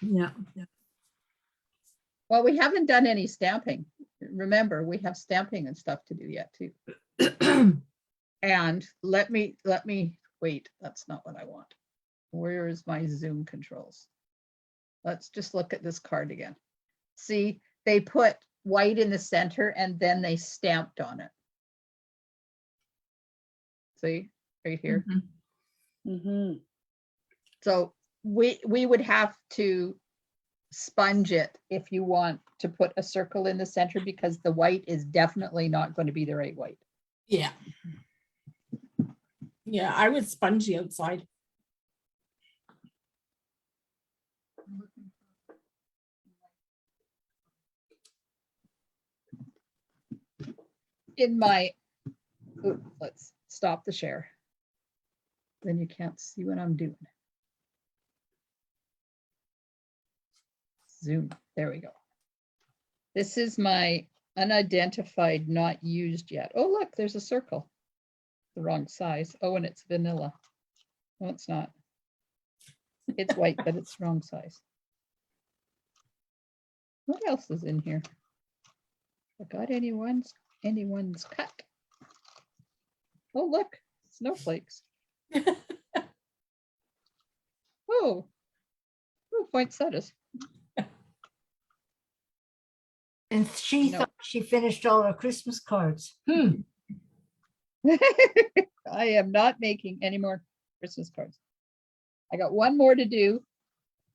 Yeah. Well, we haven't done any stamping. Remember, we have stamping and stuff to do yet too. And let me, wait, that's not what I want. Where is my Zoom controls? Let's just look at this card again. See, they put white in the center and then they stamped on it. See, right here. Mhm. Mhm. So we would have to sponge it if you want to put a circle in the center, because the white is definitely not going to be the right white. Yeah. Yeah, I would sponge the outside. In my, let's stop the share. Then you can't see what I'm doing. Zoom, there we go. This is my unidentified, not used yet. Oh, look, there's a circle. The wrong size. Oh, and it's vanilla. No, it's not. It's white, but it's wrong size. What else is in here? Forgot anyone's cut. Oh, look, snowflakes. Oh, poinsettias. And she No. thought she finished all her Christmas cards. I am not making any more Christmas cards. I got one more to do.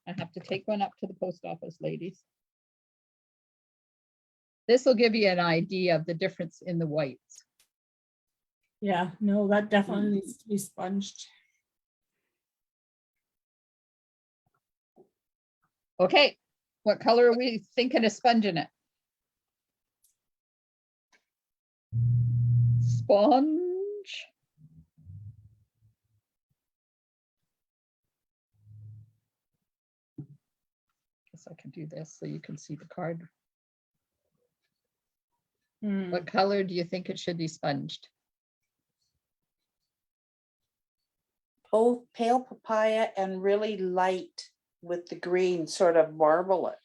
I have to take one up to the post office, ladies. This will give you an idea of the difference in the whites. Yeah, no, that definitely needs to be sponged. Okay, what color are we thinking of sponging it? Sponge. Guess I can do this so you can see the card. What color do you think it should be sponged? Both pale papaya and really light with the green, sort of marble it.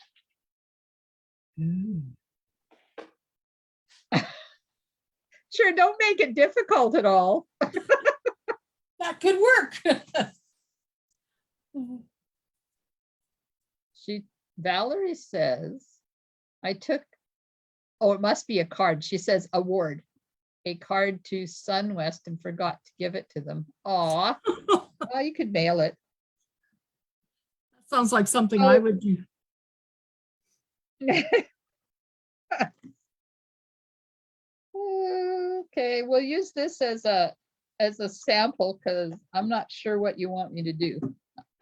Sure, don't make it difficult at all. That could work. Valerie says, I took, oh, it must be a card. She says award, a card to SunWest and forgot to give it to them. Aw, well, you could mail it. Sounds like something I would do. Okay, we'll use this as a sample because I'm not sure what you want me to do.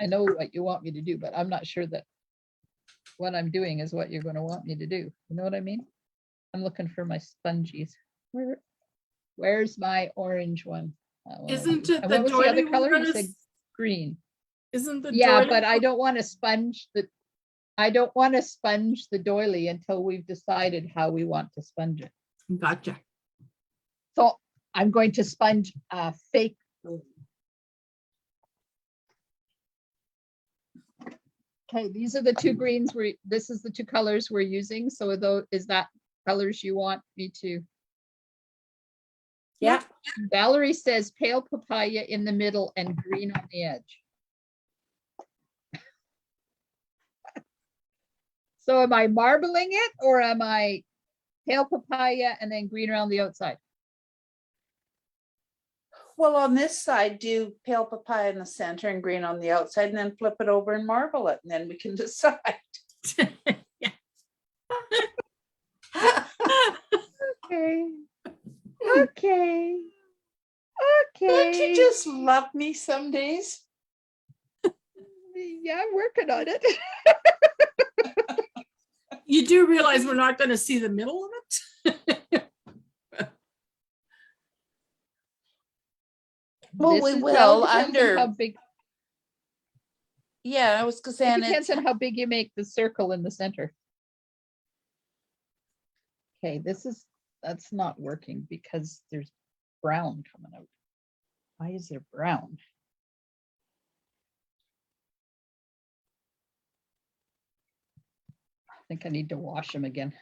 I know what you want me to do, but I'm not sure that what I'm doing is what you're going to want me to do. You know what I mean? I'm looking for my sponges. Where's my orange one? Isn't it And the what was the other doily color? we're You gonna said green. Isn't the Yeah, doily but I don't want to sponge the doily until we've decided how we want to sponge it. Gotcha. So I'm going to sponge a fake. Okay, these are the two greens this is the two colors we're using. So though, is that colors you want me to? Yeah. Valerie says pale papaya in the middle and green on the edge. So am I marbling it or am I pale papaya and then green around the outside? Well, on this side, do pale papaya in the center and green on the outside, and then flip it over and marble it, and then we can decide. Yeah. Okay. Okay. Don't you Okay. just love me some days? Yeah, I'm working on it. You do realize we're not going to see the middle of it? Well, This we is- will depends on under. how big, Yeah, I was it saying depends it's on how big you make the circle in the center. Okay, that's not working because there's brown coming out. Why is there brown? I think I need to wash them again.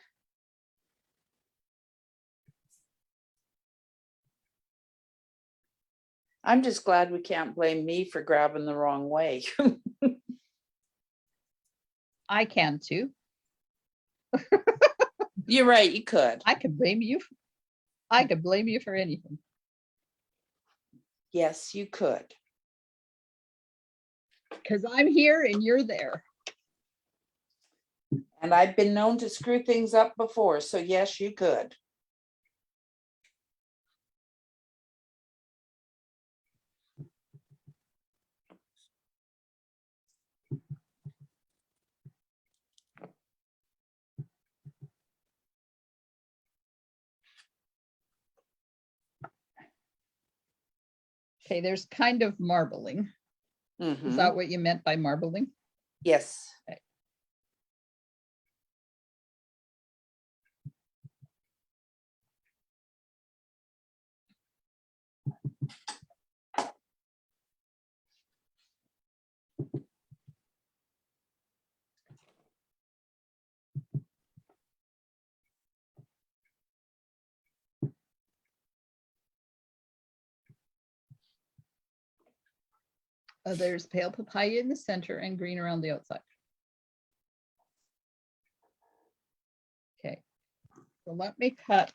I'm just glad we can't blame me for grabbing the wrong way. I can too. You're right, you could. I could blame you. I could blame you for anything. Yes, you could. Because I'm here and you're there. And I've been known to screw things up before, so yes, you could. Okay, there's kind of marbling. Is Mhm. that what you meant by marbling? Yes. There's pale papaya in the center and green around the outside. Okay, so let me cut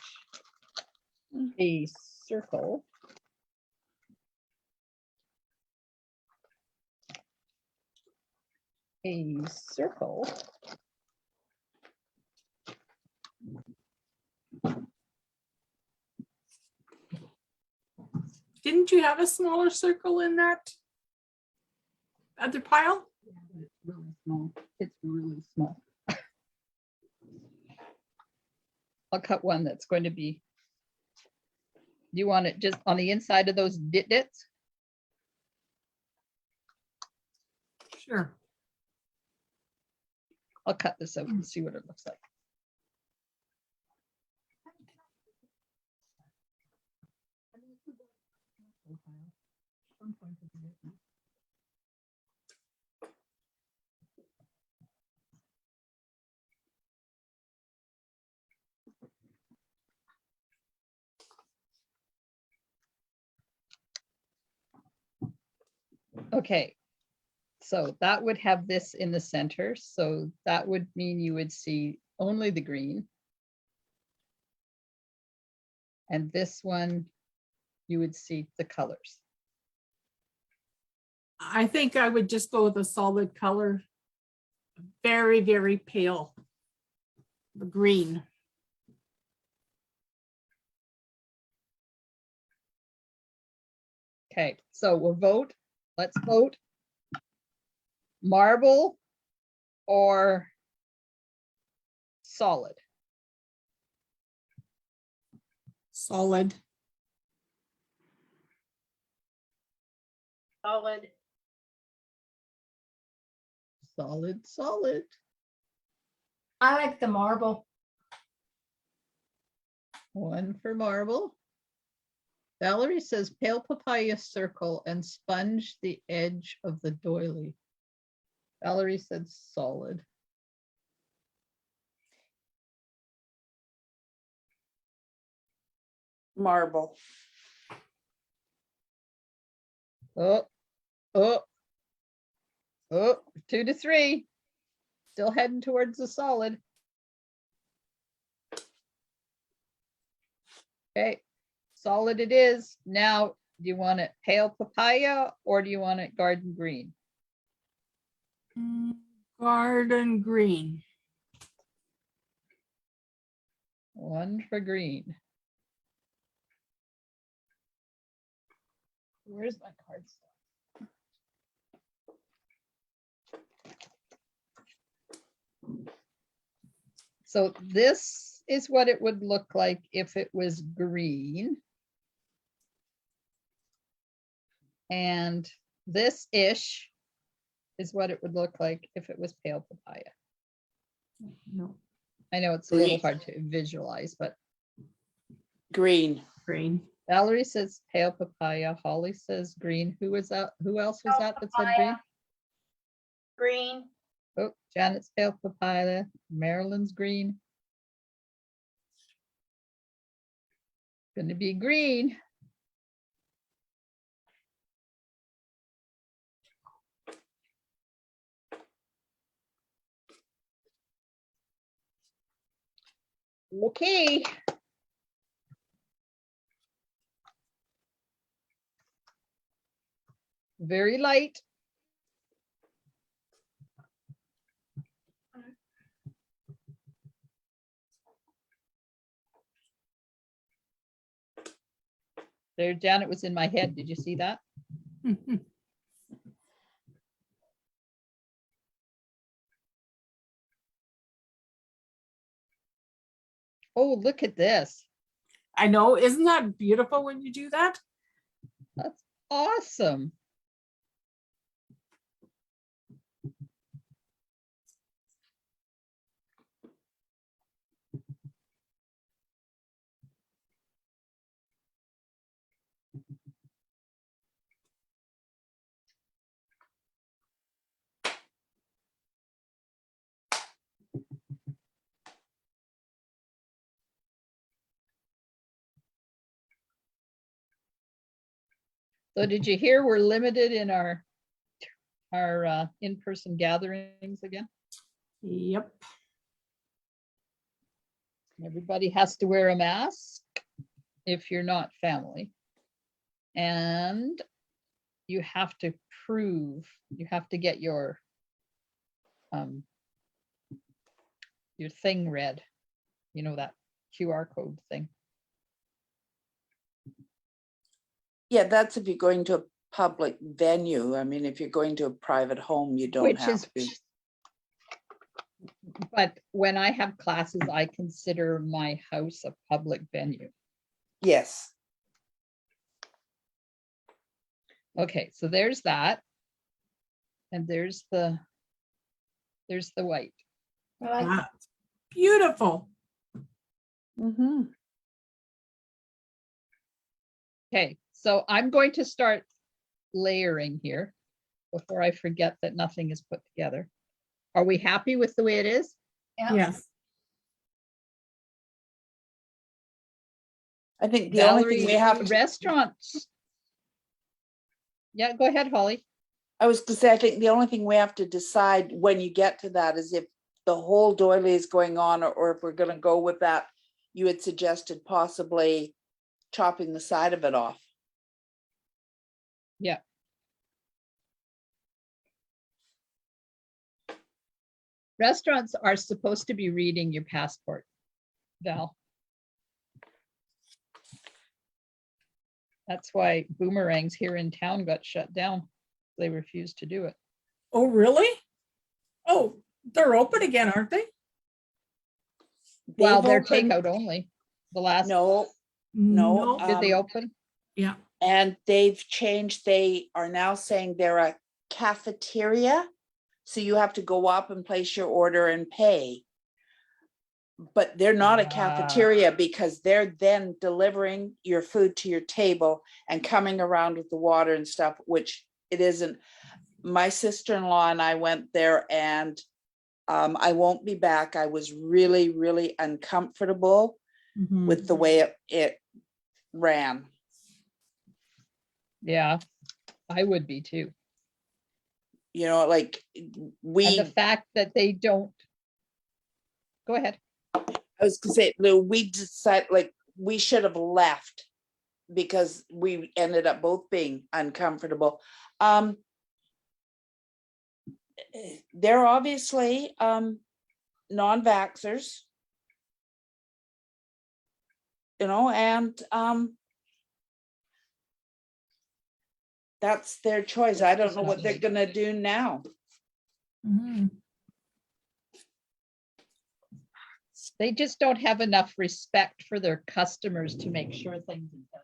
a circle. A circle. Didn't you have a smaller circle in that other pile? It's really small. It's really small. I'll cut one that's going to be. Do you want it just on the inside of those dits? Sure. I'll cut this out and see what it looks like. Okay, so that would have this in the center. So that would mean you would see only the green. And this one, you would see the colors. I think I would just go with a solid color. Very, very pale. The green. Okay, so we'll vote. Let's vote. Marble or solid? Solid. Solid. Solid, solid. I like the marble. One for marble. Valerie says pale papaya circle and sponge the edge of the doily. Valerie said solid. Marble. Oh, oh, oh, 2-3. Still heading towards the solid. Okay, solid it is. Now, do you want it pale papaya or do you want it garden green? Garden green. One for green. Where's my card? So this is what it would look like if it was green. And this-ish is what it would look like if it was pale papaya. No, I know it's a little Green. hard to visualize, but Green. green. Valerie says pale papaya. Holly says green. Who was that? Who else was Pale that that said green? papaya. Green. Oh, Janet's pale papaya. Marilyn's green. Gonna be green. Okay. Very light. There, Janet was in my head. Did you see that? Oh, look at this. I know, isn't that beautiful when you do that? That's awesome. So did you hear we're limited in our in-person gatherings again? Yep. Everybody has to wear a mask if you're not family. And you have to get your thing read, you know, that QR code thing. Yeah, that's if you're going to a public venue. I mean, if you're going to a private home, you don't Which have is, to. but when I have classes, I consider my house a public venue. Yes. Okay, so there's that. And there's the white. I like That's beautiful. Mm-hmm. Okay, so I'm going to start layering here before I forget that nothing is put together. Are we happy with the way it is? yeah. Yes. I think the only thing we have to, Restaurants. Yeah, go ahead, Holly. I was to say, I think the only thing we have to decide when you get to that is if the whole doily is going on, or if we're going to go with that. You had suggested possibly chopping the side of it off. Yeah. Restaurants are supposed to be reading your passport, Val. That's why Boomerangs here in town got shut down. They refused to do it. Oh, really? Oh, they're open again, aren't they? Well, they're opened- takeout only. The last, No, No, did they um, open? Yeah. and they've changed. They are now saying they're a cafeteria. So you have to go up and place your order and pay. But they're not a cafeteria because they're then delivering your food to your table and coming around with the water and stuff, which it isn't. My sister-in-law and I went there, and I won't be back. I was really, really uncomfortable Mhm. with the way it ran. Yeah, I would be too. You know, like And the we, fact that they don't. Go ahead. I was gonna say, Lou, we decided like we should have left because we ended up both being uncomfortable. They're obviously non-vaxxers. You know, and that's their choice. I don't know what they're gonna do now. Mhm. They just don't have enough respect for their customers to make sure things are done.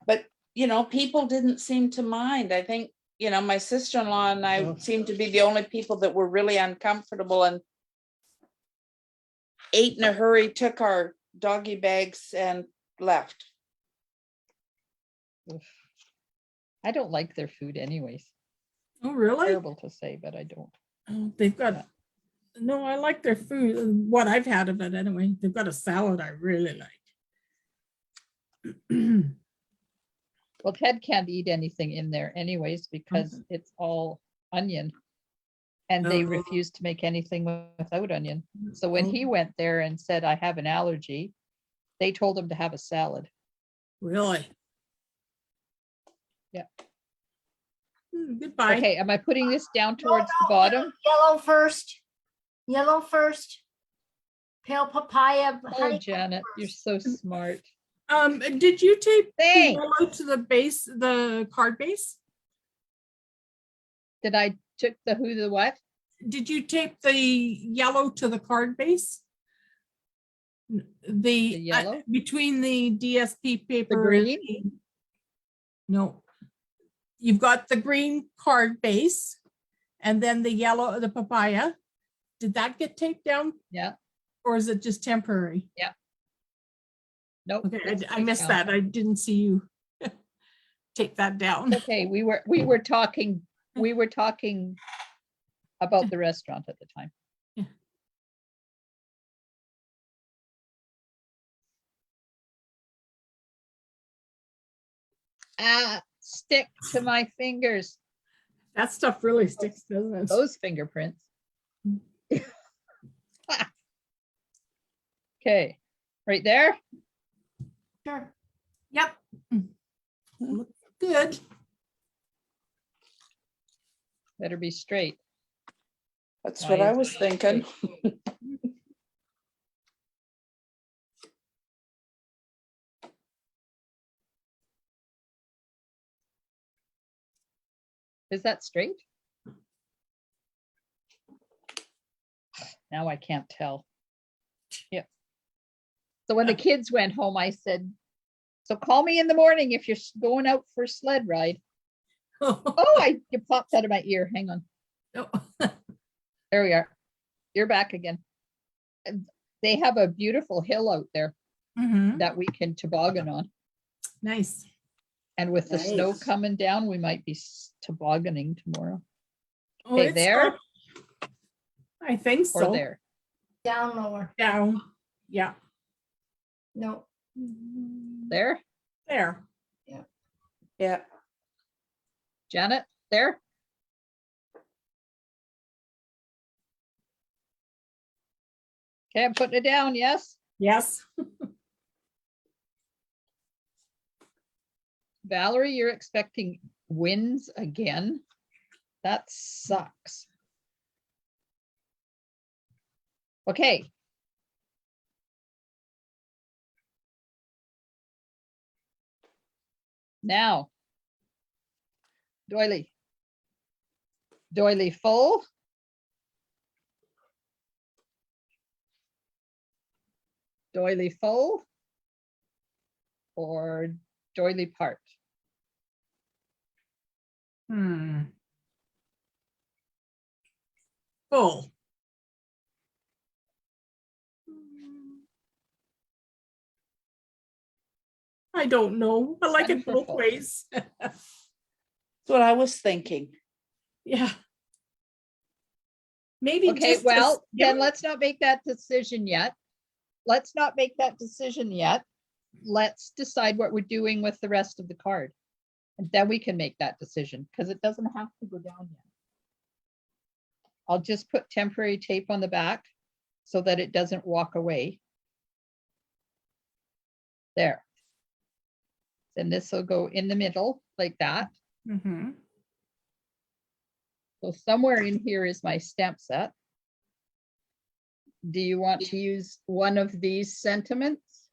But, you know, people didn't seem to mind. I think, you know, my sister-in-law and I seemed to be the only people that were really uncomfortable and ate in a hurry, took our doggy bags and left. I don't like their food anyways. Oh, really? Terrible to say, but I don't. Oh, they've got, no, I like their food, what I've had of it anyway. They've got a salad I really like. Well, Ted can't eat anything in there anyways because it's all onion. And they Oh. refuse to make anything without onion. So when he Oh. went there and said, I have an allergy, they told him to have a salad. Really? Yeah. Goodbye. Okay, am I putting this down towards the bottom? Yellow first. Yellow first. pale papaya. Oh, honey Janet, you're so smart. Did you tape the Thanks. yellow to the base, the card base? Did I took the who, the what? Did you tape the yellow to the card base? The yellow? between the DSP paper. green? and no, you've got the green card base, and then the yellow, the papaya. Did that get taped down, Yeah, or is it just temporary? nope. Okay, it's I missed down. that. I didn't see you take that down. Okay, we were talking about the restaurant at the time. Yeah. Ah, stick to my fingers, That stuff really sticks, doesn't it? those fingerprints. Okay, right there. Sure. Yep. Looks good. Better be straight. That's Why what I is was it thinking. Is that straight? Now I can't tell. Yeah. So when the kids went home, I said, so call me in the morning if you're going out for a sled ride. Oh, you popped out of my ear. Hang on. Oh. There we are. You're back again. And they have a beautiful hill out there Mhm. that we can toboggan on. Nice. And with the snow Nice. coming down, we might be tobogganing tomorrow. Oh, Okay, it's there got- I think or so. there. Down lower. Down. Yeah. No, There. There. Yeah. Janet, there. Okay, I'm putting it down. Yes. Yes. Valerie, you're expecting winds again. That sucks. Okay. Now. Doily. Doily full. Doily full. Or doily part. Full. I don't know. I like it both Wonderful. ways. That's what I was thinking. Yeah. Maybe Okay, just well, then skim. let's not make that decision yet. Let's not make that decision yet. Let's decide what we're doing with the rest of the card. And then we can make that decision because it doesn't have to go down yet. I'll just put temporary tape on the back so that it doesn't walk away. There. Then this will go in the middle like that. Mhm. So somewhere in here is my stamp set. Do you want to use one of these sentiments?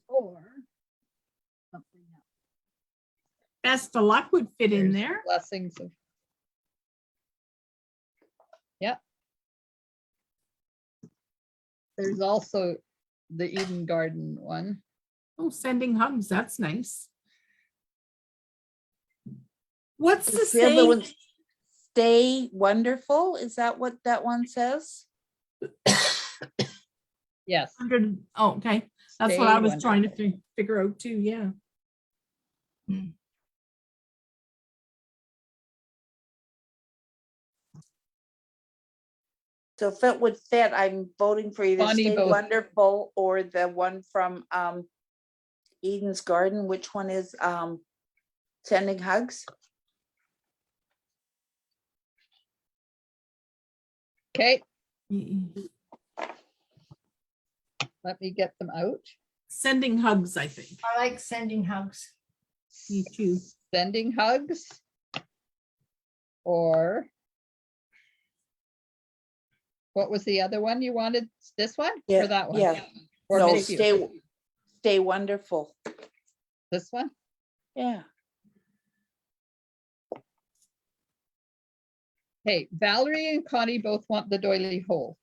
Or something else? Best of luck would fit in There's there. blessings of. Yep. There's also the Eden Garden one. Oh, sending hugs. That's nice. What's the The other saying? one, stay wonderful. Is that what that one says? Yes. 100. Oh, okay. That's what I stay was trying to wonderful. figure out too. Yeah. So if it would fit, I'm voting for either Bonnie stay both. wonderful or the one from Eden's Garden. Which one is sending hugs? Okay, Mm-mm. let me get them out. Sending hugs, I think. I like sending hugs. Me too. Sending hugs. Or What was the other one you wanted? This one Yeah, or that one? yeah. Or No, Miss You? stay wonderful. This one? Yeah. Hey, Valerie and Connie both want the doily hole.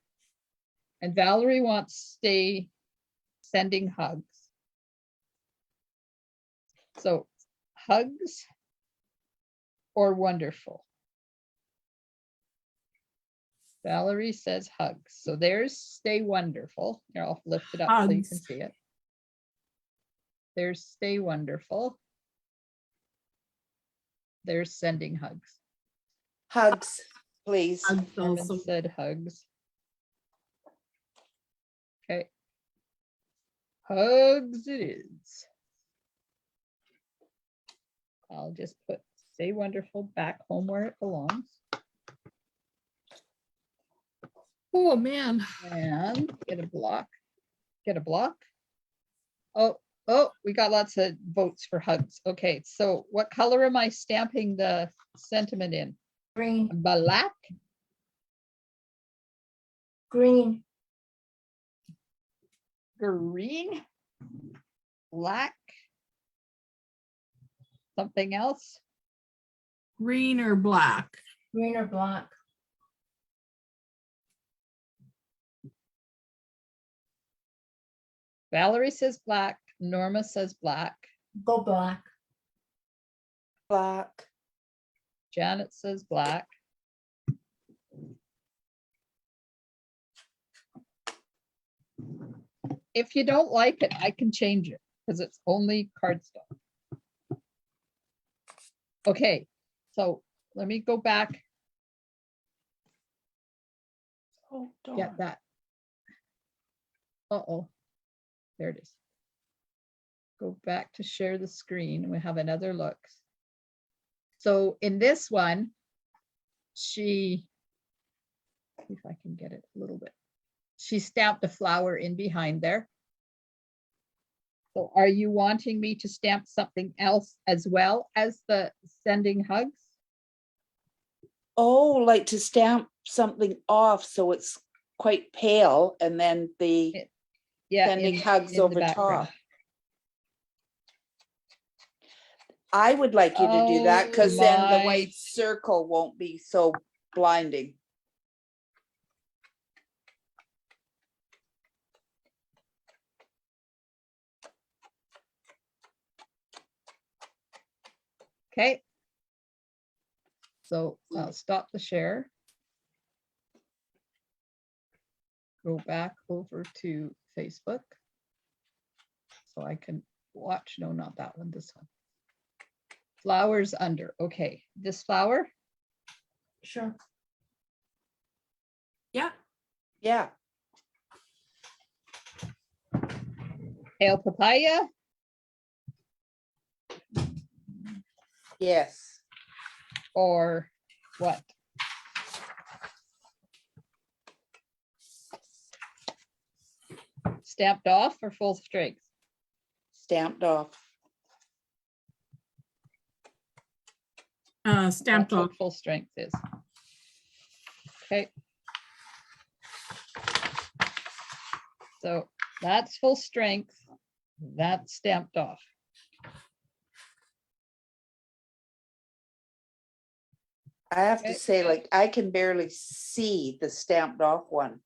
And Valerie wants stay sending hugs. So hugs or wonderful? Valerie says hugs. So there's stay wonderful. Here, I'll lift it up so you can Hugs. see it. There's stay wonderful. There's sending hugs. Hugs, please. Hugs Carmen also. said hugs. Okay. Hugs it is. I'll just put stay wonderful back home where it belongs. Oh, man. And get a block. Get a block. Oh, we got lots of votes for hugs. Okay, so what color am I stamping the sentiment in? Green, Black? green, Green? Black? Something else? Green or black? green or black. Valerie says black. Norma says black. Go black. Black. Janet says black. If you don't like it, I can change it because it's only cardstock. Okay, so let me go back, Oh, get that. Uh-oh, there it is. Go back to share the screen and we have another look. So in this one, see if I can get it a little bit. She stamped a flower in behind there. So are you wanting me to stamp something else as well as the sending hugs? Oh, like to stamp something off so it's quite pale and then the Yeah. sending in- hugs in the over background. top. I would like you to do that because then the my- white circle won't be so blinding. Okay. So I'll stop the share. Go back over to Facebook. So I can watch, no, not that one, this one. Flowers under, okay, this flower, Sure. Yeah. Yeah. pale papaya, Yes. or what? Stamped off or full strength? Stamped off. Stamped That's what off. full strength is. Okay. So that's full strength. That's stamped off. I have Okay. to say, like, I can barely see the stamped off one.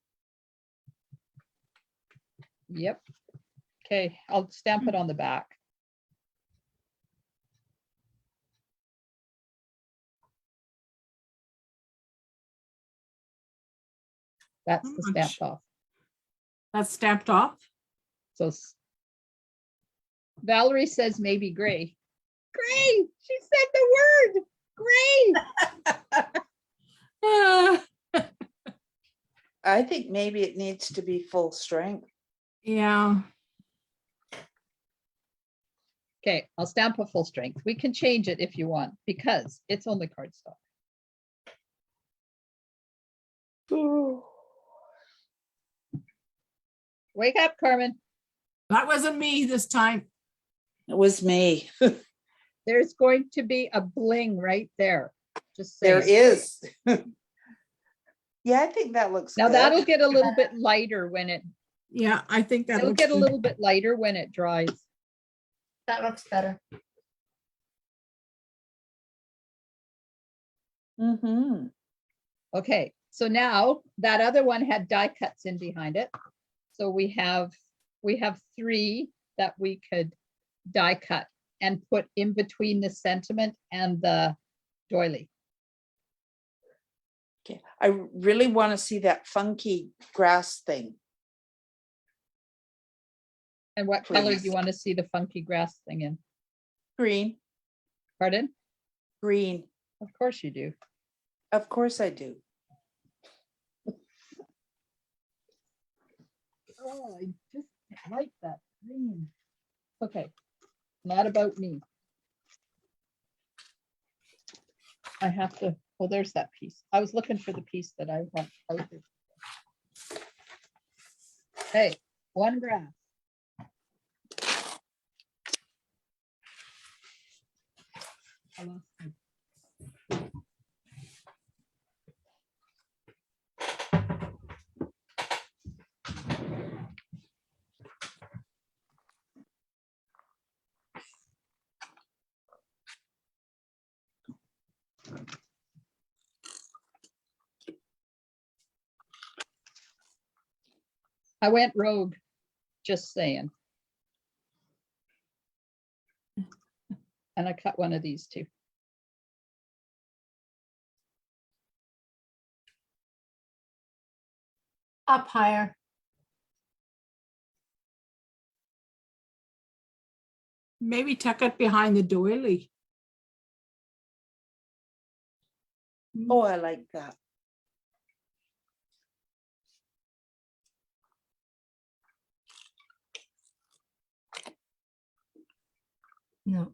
Yep. Okay, I'll stamp it on the back. That's the Ouch. stamped off. That's stamped off. So Valerie says maybe gray. Gray, she said the word, gray. I think maybe it needs to be full strength. Yeah. Okay, I'll stamp a full strength. We can change it if you want because it's only cardstock. Wake up, Carmen. That wasn't me this time. It was me. There's going to be a bling right there. Just There saying. is. Yeah, I think that looks Now good. that'll get a little bit lighter when it, Yeah, I think that it'll looks get a good. little bit lighter when it dries. That looks better. Mm-hmm. Okay, so now that other one had die cuts in behind it. So we have 3 that we could die cut and put in between the sentiment and the doily. Okay. I really want to see that funky grass thing. And what color do Please. you want to see the funky grass thing in? Green, Pardon? green. Of course you do. Of course I do. Oh, I just like that green. Okay, not about me. I have to, well, there's that piece. I was looking for the piece that I want out there. Hey, one grass. I lost my- I went rogue, just saying. And I cut one of these too. Up higher. Maybe tuck it behind the doily. Oh, I like that. No.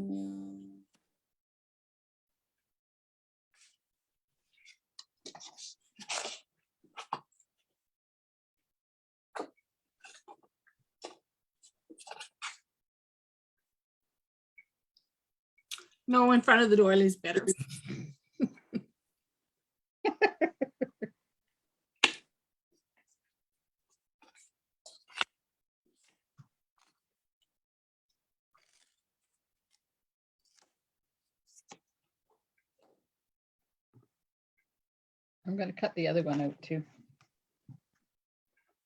Mm. No, in front of the doily is better. I'm gonna cut the other one out too.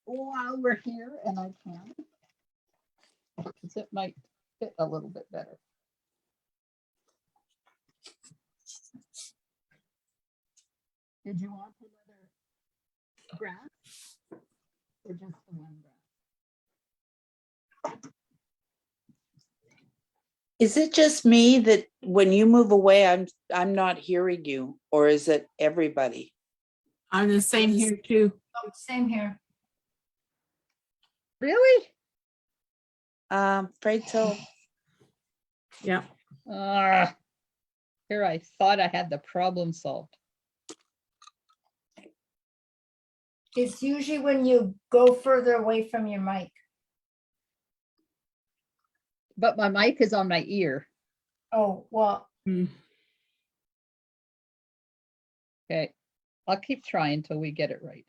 While we're here, and I can. Because it might fit a little bit better. Did you want another grass? Or just the one grass? Is it just me that when you move away, I'm not hearing you, or is it everybody? I'm the same here too. Oh, same here. Really? Afraid so. Yeah. Here I thought I had the problem solved. It's usually when you go further away from your mic. But my mic is on my ear. Oh, well, Mm. Okay, I'll keep trying till we get it right.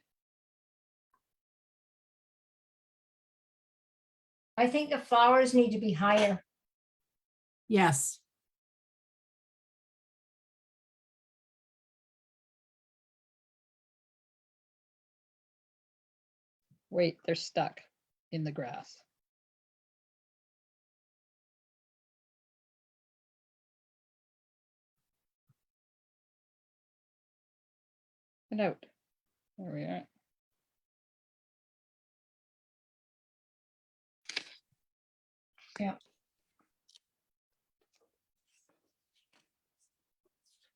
I think the flowers need to be higher. Yes. Wait, they're stuck in the grass. Get out. There we are. Yeah.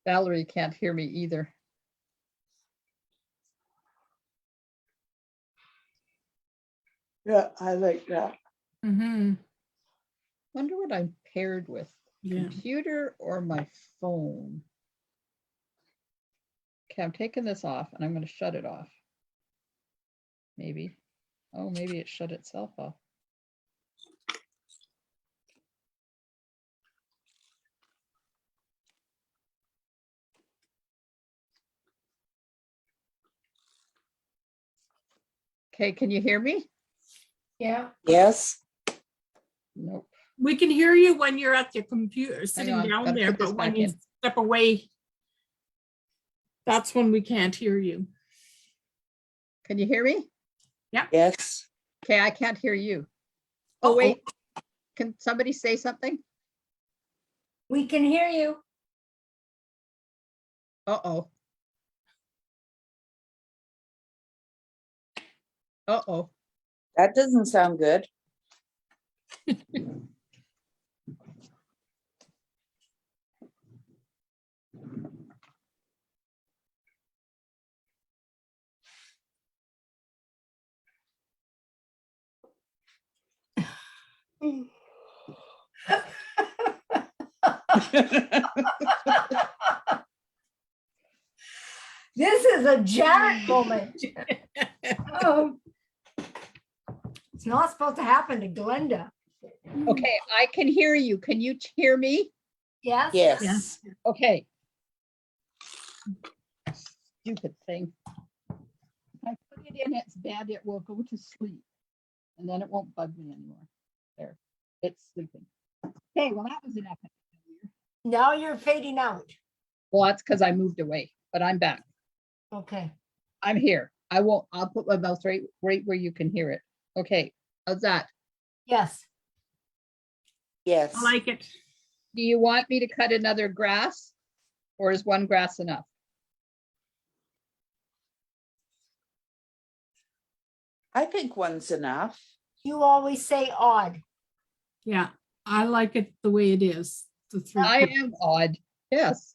Valerie can't hear me either. Yeah, I like that. Mm-hmm. Wonder what I'm paired with, Yeah. computer or my phone? Okay, I'm taking this off and I'm going to shut it off. Maybe. Oh, maybe it shut itself off. Okay, can you hear me? Yeah. Yes. Nope. We can hear you when you're at your computer, sitting on, down gotta there, put this but when back you in. step away, that's when we can't hear you. Can you hear me? Yes. Okay, I can't hear you. Uh-oh. Oh, wait. Can somebody say something? We can hear you. Uh-oh. Uh-oh. That doesn't sound good. This is a Janet moment. Oh. It's not supposed to happen to Glenda. Okay, I can hear you. Can you hear me? Yes? Yes. Okay. Stupid thing. If I put it in its bed, it will go to sleep. And then it won't bug me anymore. There, it's sleeping. Okay, well, that was an epic failure. Now you're fading out. Well, that's because I moved away, but I'm back. Okay. I'm here. I'll put my mouth right where you can hear it. Okay, how's that? Yes. Yes. I like it. Do you want me to cut another grass? Or is one grass enough? I think one's enough. You always say odd. Yeah, I like it the way it is. The three. I am odd. Yes.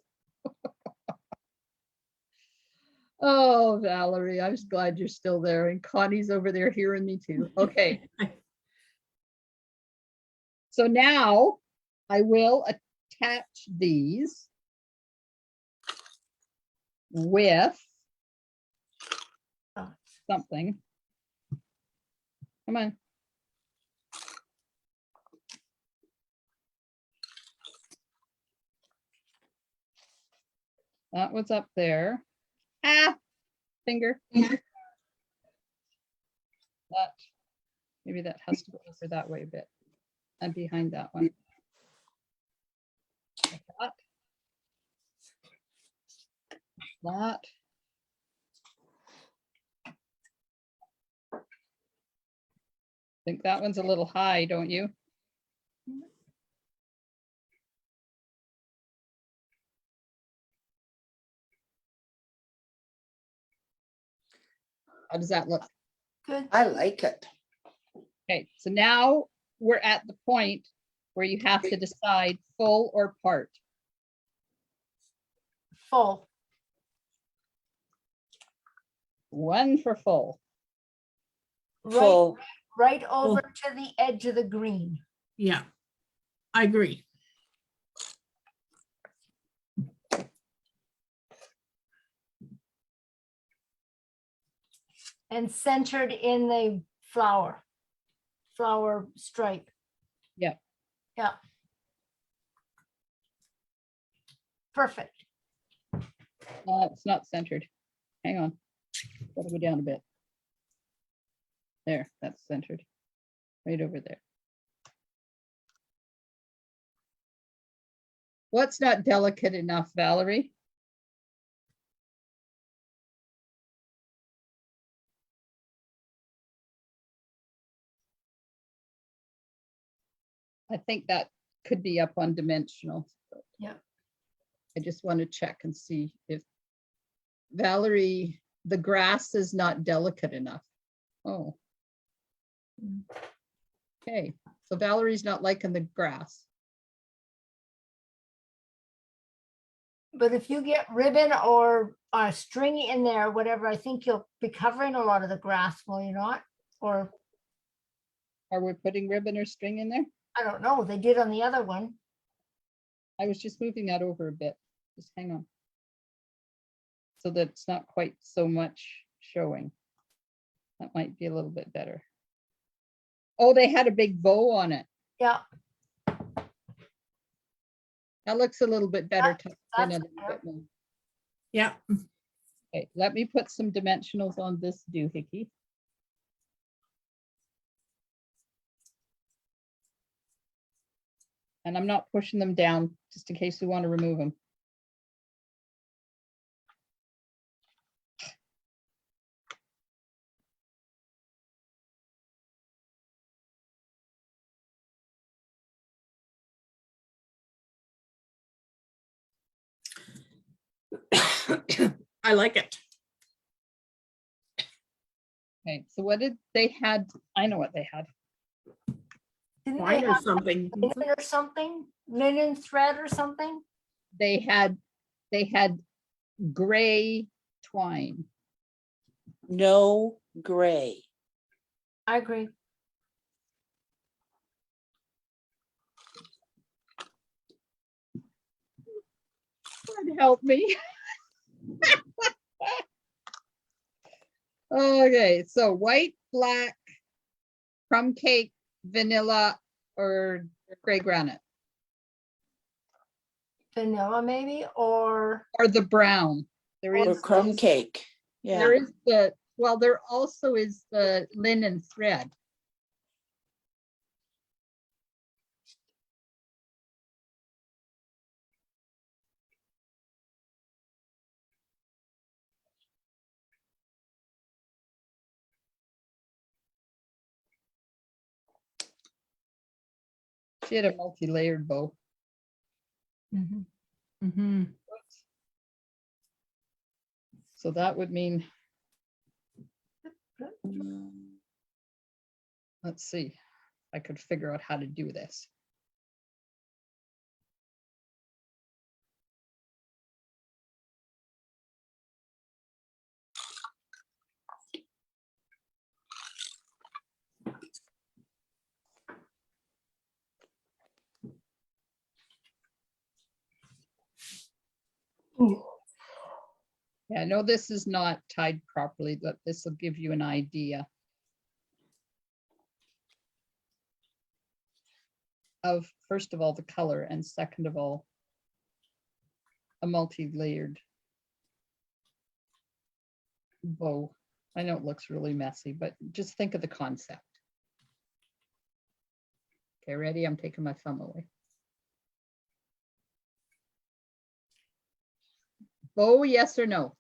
Oh, Valerie, I'm just glad you're still there. And Connie's over there hearing me too. Okay. So now I will attach these with something. Come on. That was up there. Ah, finger. That, maybe that has to go over that way a bit. And behind that one. Like that. That. Think that one's a little high, don't you? How does that look? Good. I like it. Okay, so now we're at the point where you have to decide full or part. Full. One for full. Right, Full. right over to the edge of the green. Yeah, I agree. And centered in the flower stripe. Yeah. Yeah. Perfect. It's not centered. Hang on. Gotta go down a bit. There, that's centered. Right over there. What's not delicate enough, Valerie? I think that could be up on dimensional. Yeah. I just want to check and see if Valerie, the grass is not delicate enough. Oh. Okay, so Valerie's not liking the grass. But if you get ribbon or string in there, whatever, I think you'll be covering a lot of the grass, will you not? Or Are we putting ribbon or string in there? I don't know, they did on the other one. I was just moving that over a bit. Just hang on. So that it's not quite so much showing. That might be a little bit better. Oh, they had a big bow on it. Yeah, That looks a little bit better. tucked in that's a little bit more. Yeah, Okay, let me put some dimensionals on this doohickey. And I'm not pushing them down, just in case we want to remove them. I like it. Okay, so what did they had? I know what they had. Didn't they Wine or have something. linen or something? Linen thread or something? They had gray twine. No gray. I agree. God help me. Okay, so white, black, crumb cake, vanilla, or gray granite, Vanilla maybe, or or the brown. There Or Or is crumb cake. Yeah. there is the, well, there also is the linen thread. She had a multi-layered bow. Mhm. So that would mean, let's see, I could figure out how to do this. Yeah, I know this is not tied properly, but this will give you an idea of, first of all, the color, and second of all, a multi-layered bow. I know it looks really messy, but just think of the concept. Okay, ready? I'm taking my thumb away. Bow, yes or no?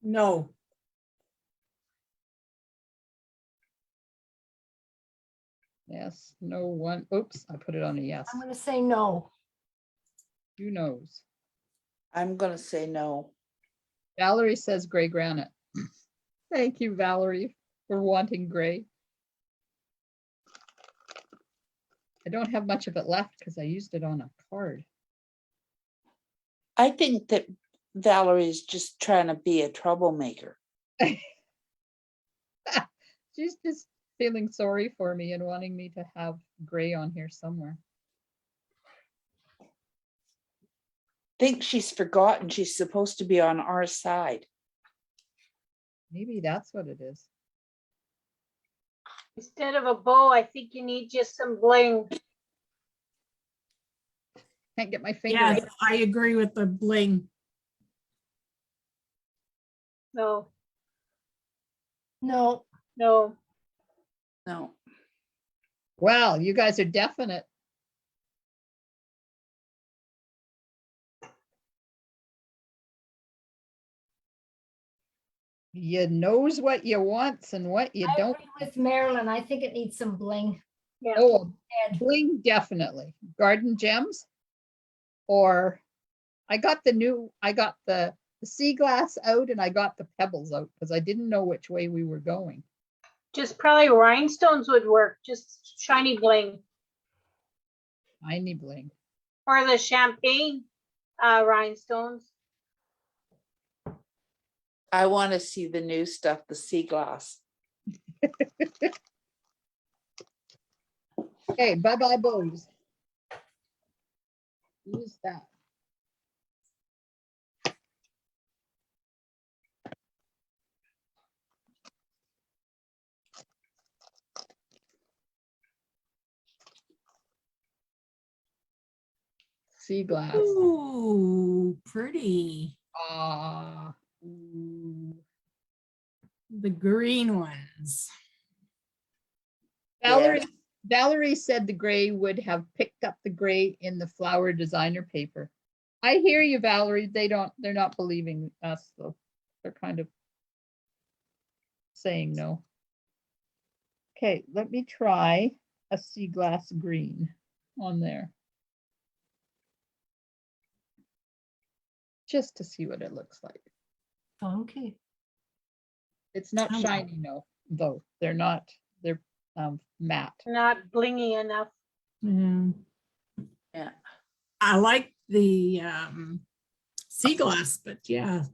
No. Yes, no, one. Oops, I put it on a yes. I'm gonna say no. Who knows? I'm gonna say no. Valerie says gray granite. Thank you, Valerie, for wanting gray. I don't have much of it left because I used it on a card. I think that Valerie's just trying to be a troublemaker. She's just feeling sorry for me and wanting me to have gray on here somewhere. Think she's forgotten she's supposed to be on our side. Maybe that's what it is. Instead of a bow, I think you need just some bling. Can't get my finger. Yes, in. I agree with the bling. No, No, no. No. Well, you guys are definite. You knows what you wants and what you I don't. agree with Marilyn. I think it needs some bling. Yeah. Oh, Ed. bling, definitely. Garden gems. Or I got the sea glass out and I got the pebbles out because I didn't know which way we were going. Just probably rhinestones would work, just shiny bling. Tiny bling. Or the champagne rhinestones. I want to see the new stuff, the sea glass. Okay, bye-bye bows. Use that. Sea glass. Ooh, pretty. Ah. The green ones. Valerie, Valerie said the gray would have picked up the gray in the flower designer paper. I hear you, Valerie. They're not believing us, though. They're kind of saying no. Okay, let me try a sea glass green on there. Just to see what it looks like. Okay. It's not Oh. shiny, no, though. They're not, they're matte. Not blingy enough. Yeah. I like the sea glass, but yeah,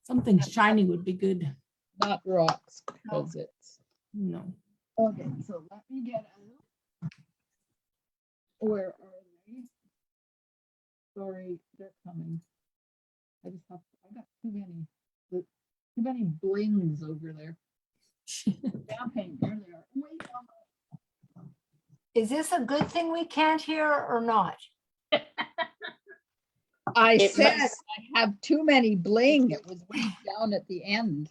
something shiny would be good. Not rocks, because it's, No. okay, so let me get out. Where are they? Sorry, they're coming. I just have, I got too many blings over there. Champagne, there they are. Wait, Is this a good thing we can't hear or not? I It said must- I have too many bling. It was way down at the end.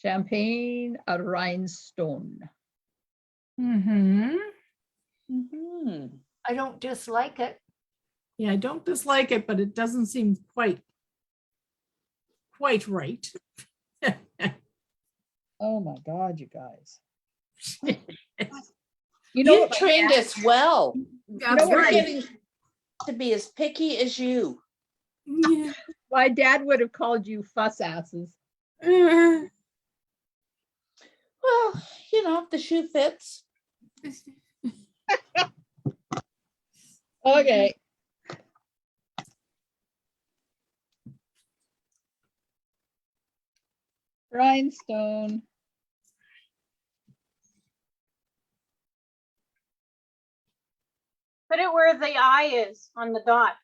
Champagne, a rhinestone. Mm-hmm. Mhm. I don't dislike it. Yeah, I don't dislike it, but it doesn't seem quite right. Oh my God, you guys. You what my trained dad- us well. That's We're right. getting to be as picky as you. Yeah. My dad would have called you fuss asses. Uh, Well, you know, if the shoe fits. Okay. Rhinestone. Put it where the eye is on the dot.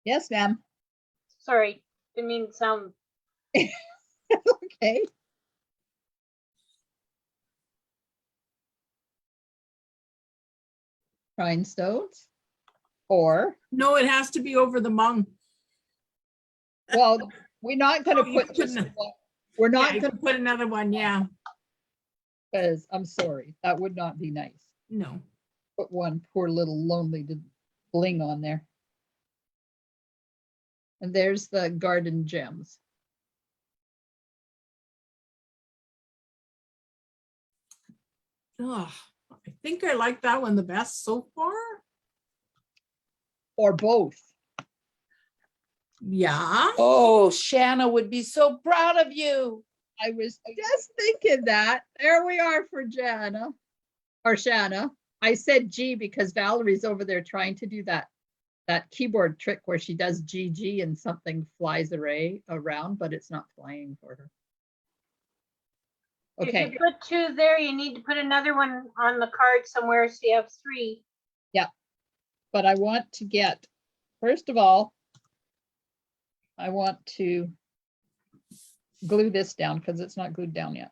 Yes, ma'am. Sorry, didn't mean to sound. Okay. Rhinestones. Or, No, it has to be over the mung. well, we're not gonna Oh, you put just couldn't- one. We're Yeah, not you gonna, can put another one, yeah. because I'm sorry, that would not be nice. No. Put one poor little lonely bling on there. And there's the garden gems. Ugh, I think I like that one the best so far. Or both. Yeah. Oh, Shanna would be so proud of you. I was just thinking that. There we are for Jana or Shanna. I said G because Valerie's over there trying to do that keyboard trick where she does GG and something flies around, but it's not flying for her. If Okay, you put two there, you need to put another one on the card somewhere so you have three. but I want to get, first of all, I want to glue this down because it's not glued down yet.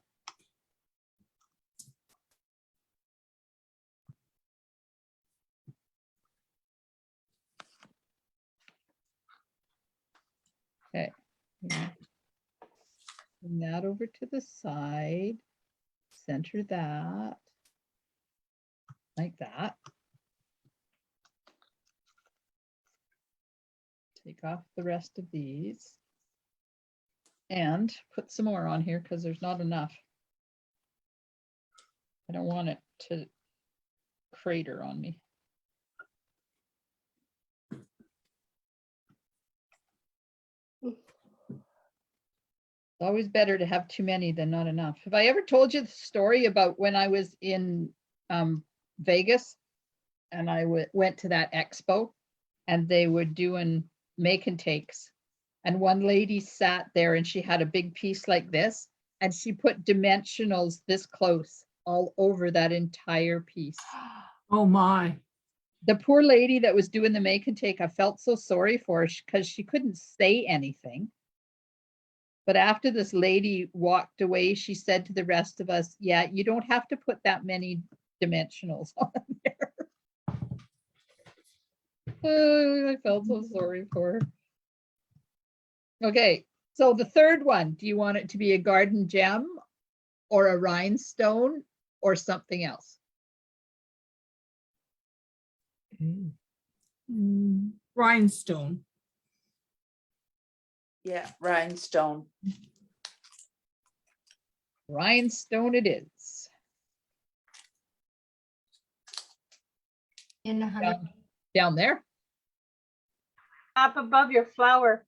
Okay. Bring that over to the side, center that, like that. Take off the rest of these. And put some more on here because there's not enough. I don't want it to crater on me. It's always better to have too many than not enough. Have I ever told you the story about when I was in Vegas and I went to that expo and they were doing make and takes, and one lady sat there and she had a big piece like this and she put dimensionals this close all over that entire piece. Oh my. The poor lady that was doing the make and take, I felt so sorry for her because she couldn't say anything. But after this lady walked away, she said to the rest of us, yeah, you don't have to put that many dimensionals on there. Oh, I felt so sorry for her. Okay, so the third one, do you want it to be a garden gem or a rhinestone or something else? Rhinestone. Yeah, rhinestone. Rhinestone it is. In a honey. Down there. Up above your flower.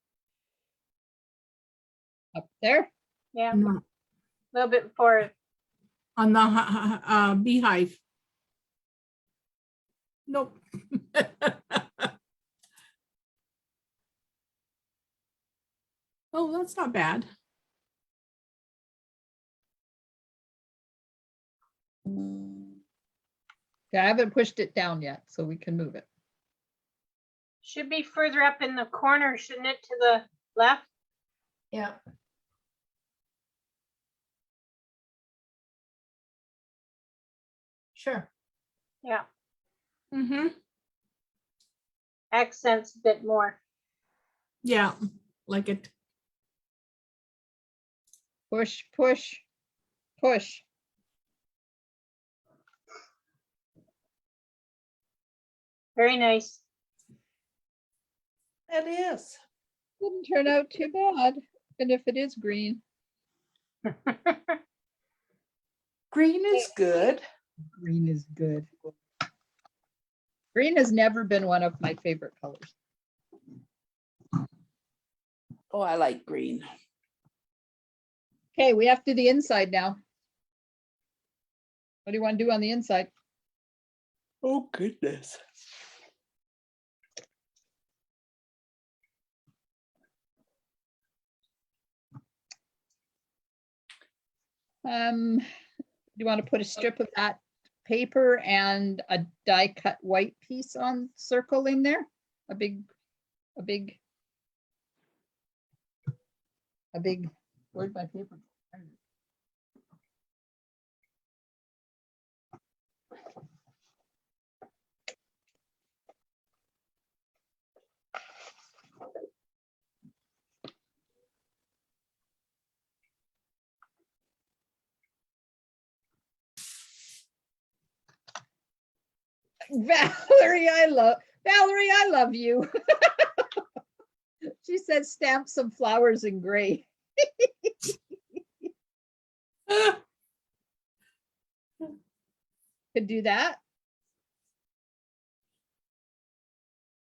Up there. Yeah, a No, little bit forward. on the beehive. Nope. Oh, that's not bad. Okay, I haven't pushed it down yet, so we can move it. Should be further up in the corner, shouldn't it, to the left? Yeah. Sure. Yeah, Mm-hmm. accents a bit more. Yeah, like it. Push, push, push. Very nice. It is. Didn't turn out too bad, and if it is green. Green is good. Green is good. Green has never been one of my favorite colors. Oh, I like green. Okay, we have to do the inside now. What do you want to do on the inside? Oh, goodness. Do you want to put a strip of that paper and a die cut white piece on circle in there? A big, where'd my paper? go? Valerie, I love you. She said stamp some flowers in gray. Could do that.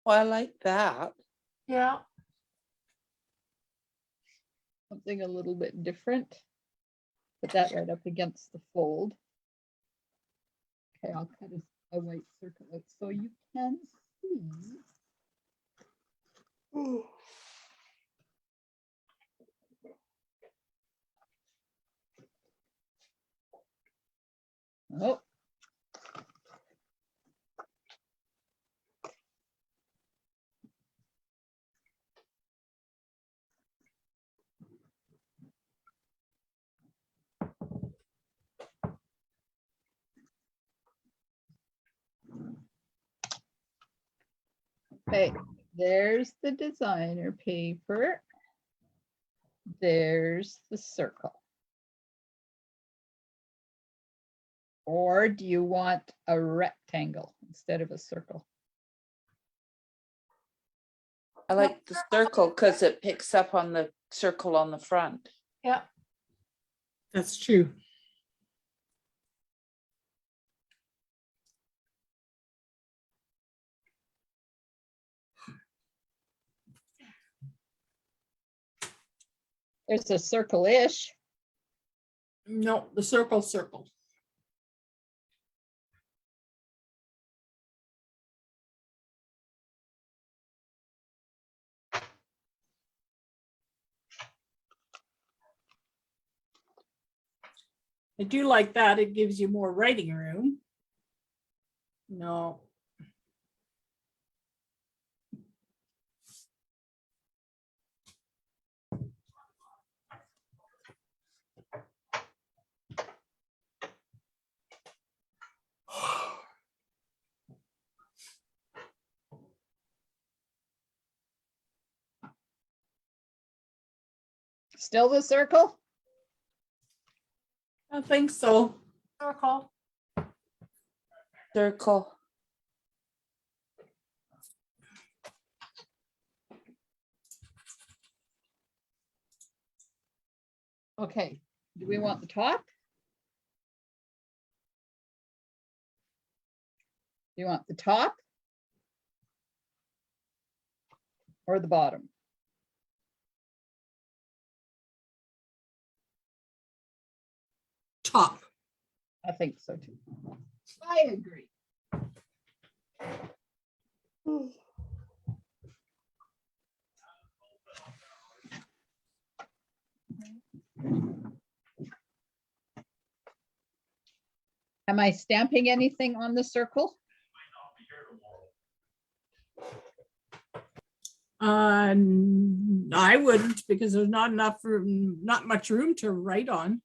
Well, I like that. Yeah. Something a little bit different. Put that right up against the fold. Okay, I'll cut a white circle out so you can see. Oh. Okay, there's the designer paper. There's the circle. Or do you want a rectangle instead of a circle? I like the circle because it picks up on the circle on the front. Yeah. That's true. There's a circle-ish. No, the circle. I do like that. It gives you more writing room. No. Still the circle? I think so. Circle. Circle. Okay, do we want the top? Do you want the top? Or the bottom? Top. I think so too. I agree. Am I stamping anything on the circle? I wouldn't, because there's not enough room, not much room to write on.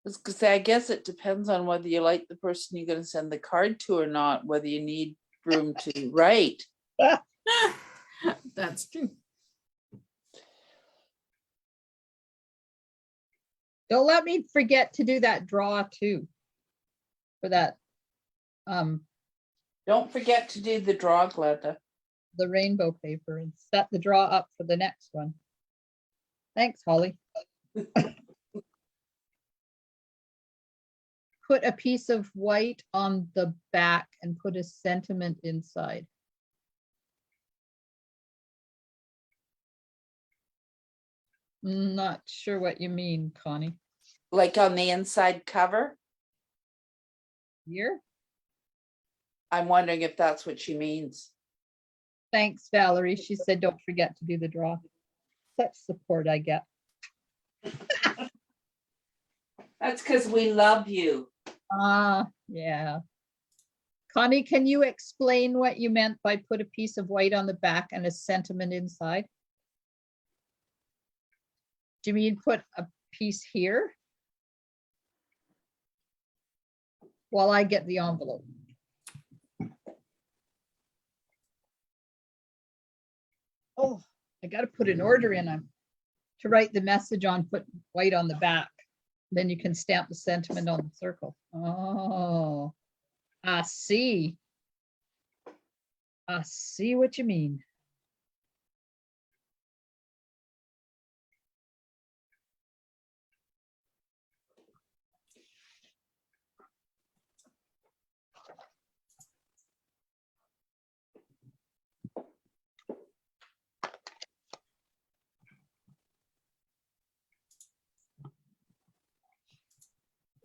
Because I guess it depends on whether you like the person you're gonna send the card to or not, whether you need room to write. That's true. Don't let me forget to do that draw too. For that, Don't forget to do the draw, Glenda. the rainbow paper and set the draw up for the next one. Thanks, Holly. Put a piece of white on the back and put a sentiment inside. Not sure what you mean, Connie. Like on the inside cover. Here? I'm wondering if that's what she means. Thanks, Valerie. She said, don't forget to do the draw. Such support I get. That's because we love you. Ah, yeah. Connie, can you explain what you meant by put a piece of white on the back and a sentiment inside? Do you mean put a piece here? While I get the envelope. Oh, I gotta put an order in to write the message on, put white on the back. Then you can stamp the sentiment on the circle. Oh, I see. I see what you mean.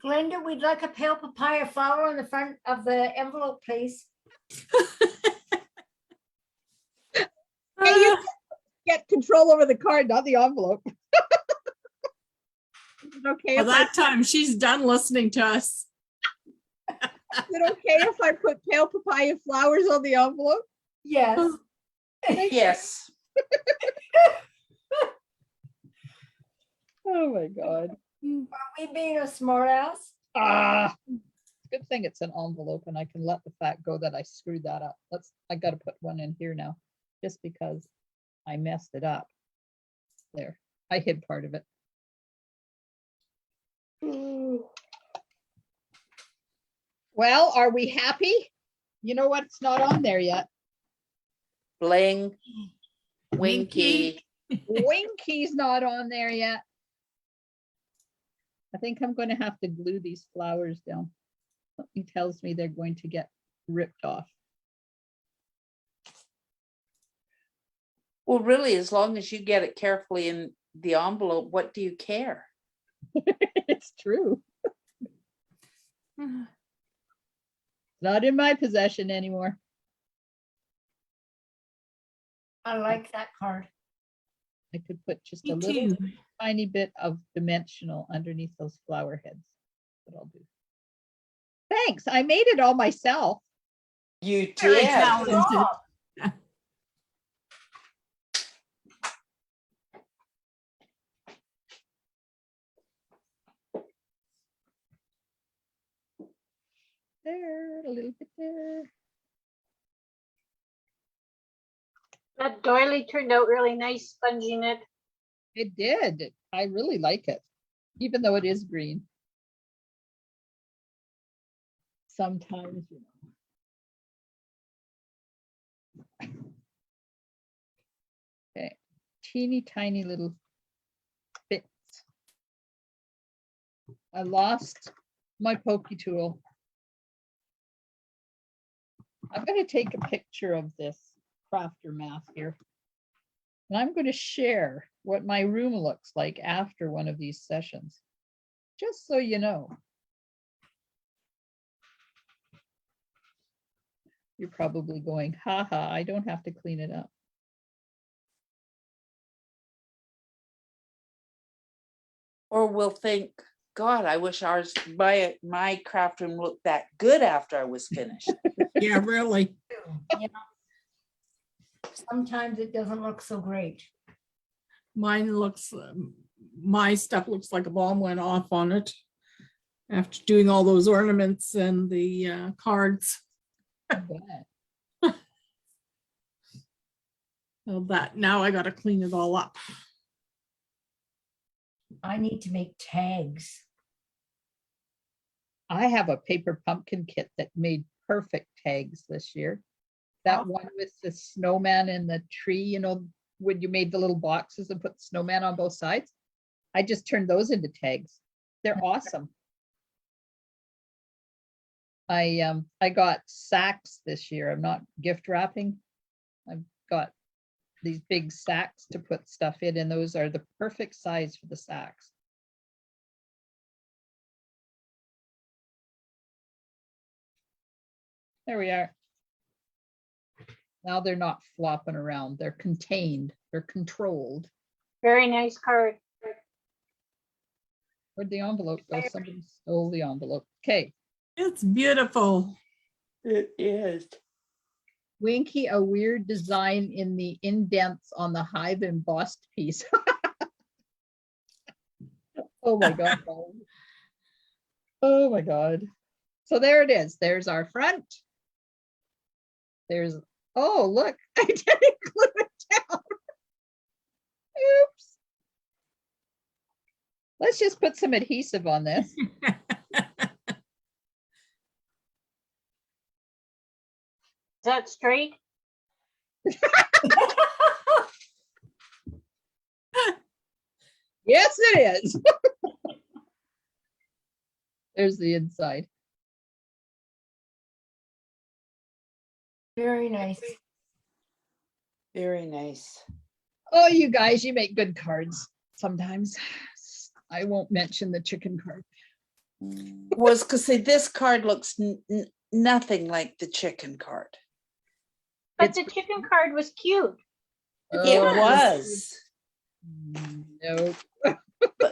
Glenda, we'd like a pale papaya flower on the front of the envelope, please. Hey, you get control over the card, not the envelope. Is it okay Well, if I that time she's done listening to us. Is it okay if I put pale papaya flowers on the envelope? Yes. Yes. Oh my God. We being a smart ass. Ah, good thing it's an envelope and I can let the fact go that I screwed that up. I gotta put one in here now, just because I messed it up. There, I hid part of it. Well, are we happy? You know what? It's not on there yet. Bling. Winky. Winky's not on there yet. I think I'm going to have to glue these flowers down. Something tells me they're going to get ripped off. Well, really, as long as you get it carefully in the envelope, what do you care? It's true. Not in my possession anymore. I like that card. I could put just Me a little too. tiny bit of dimensional underneath those flower heads. That's what I'll do. Thanks. I made it all myself. You Very did. talented. there, a little bit there. That doily turned out really nice, sponging it. It did. I really like it, even though it is green. Sometimes, you know. Okay, teeny tiny little bits. I lost my pokey tool. I'm going to take a picture of this crafter mat here. And I'm going to share what my room looks like after one of these sessions, just so you know. You're probably going, haha, I don't have to clean it up. Or we'll think, God, I wish my craft room looked that good after I was finished. Yeah, really. Yeah. Sometimes it doesn't look so great. Mine looks, my stuff looks like a bomb went off on it after doing all those ornaments and the cards. I bet. So that now I got to clean it all up. I need to make tags. I have a paper pumpkin kit that made perfect tags this year. That Oh. one with the snowman and the tree, you know, when you made the little boxes and put the snowman on both sides. I just turned those into tags. They're awesome. I got sacks this year. I'm not gift wrapping. I've got these big sacks to put stuff in, and those are the perfect size for the sacks. There we are. Now they're not flopping around. They're contained. They're controlled. Very nice card. Where'd the envelope go? Somebody stole the envelope. Okay. It's beautiful. It is. Winky, a weird design in the indents on the hive embossed piece. Oh my God. Oh my God. So there it is. There's our front. There's, oh, look, I didn't glue it down. Oops. Let's just put some adhesive on this. Is that straight? Yes, it is. There's the inside. Very nice. Very nice. Oh, you guys, you make good cards sometimes. I won't mention the chicken card. Was because this card looks nothing like the chicken card. But It's- the chicken card was cute. It Oh, was, Nope.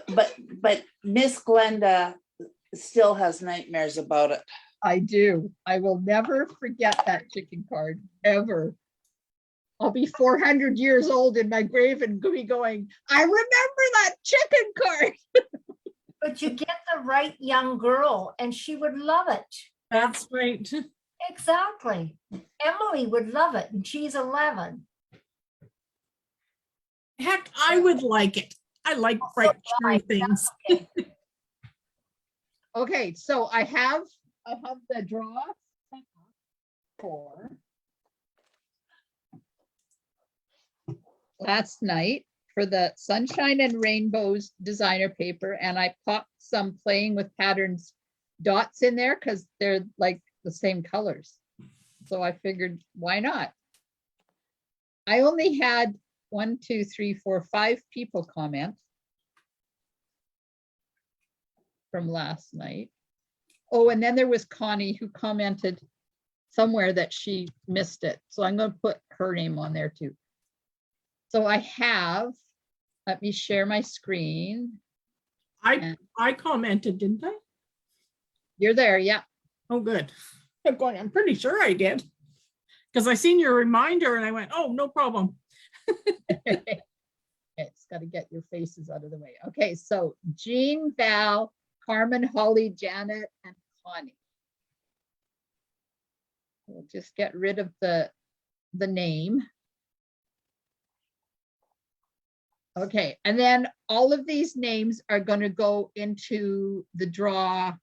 but Miss Glenda still has nightmares about it. I do. I will never forget that chicken card, ever. I'll be 400 years old in my grave and be going, I remember that chicken card. But you get the right young girl and she would love it. That's right. Exactly. Emily would love it and she's 11. Heck, I would like it. I like bright, cheery things. Okay, so I have the draw for last night for the Sunshine and Rainbows designer paper, and I popped some playing with patterns dots in there because they're like the same colors. So I figured, why not? I only had 1, 2, 3, 4, 5 people comment from last night. Oh, and then there was Connie who commented somewhere that she missed it. So I'm going to put her name on there too. So I have, let me share my screen. I commented, didn't I? You're there, yeah. Oh, good. I'm going, I'm pretty sure I did. Because I seen your reminder and I went, oh, no problem. It's got to get your faces out of the way. Okay, so Jean, Val, Carmen, Holly, Janet, and Connie. We'll just get rid of the name. Okay, and then all of these names are going to go into the draw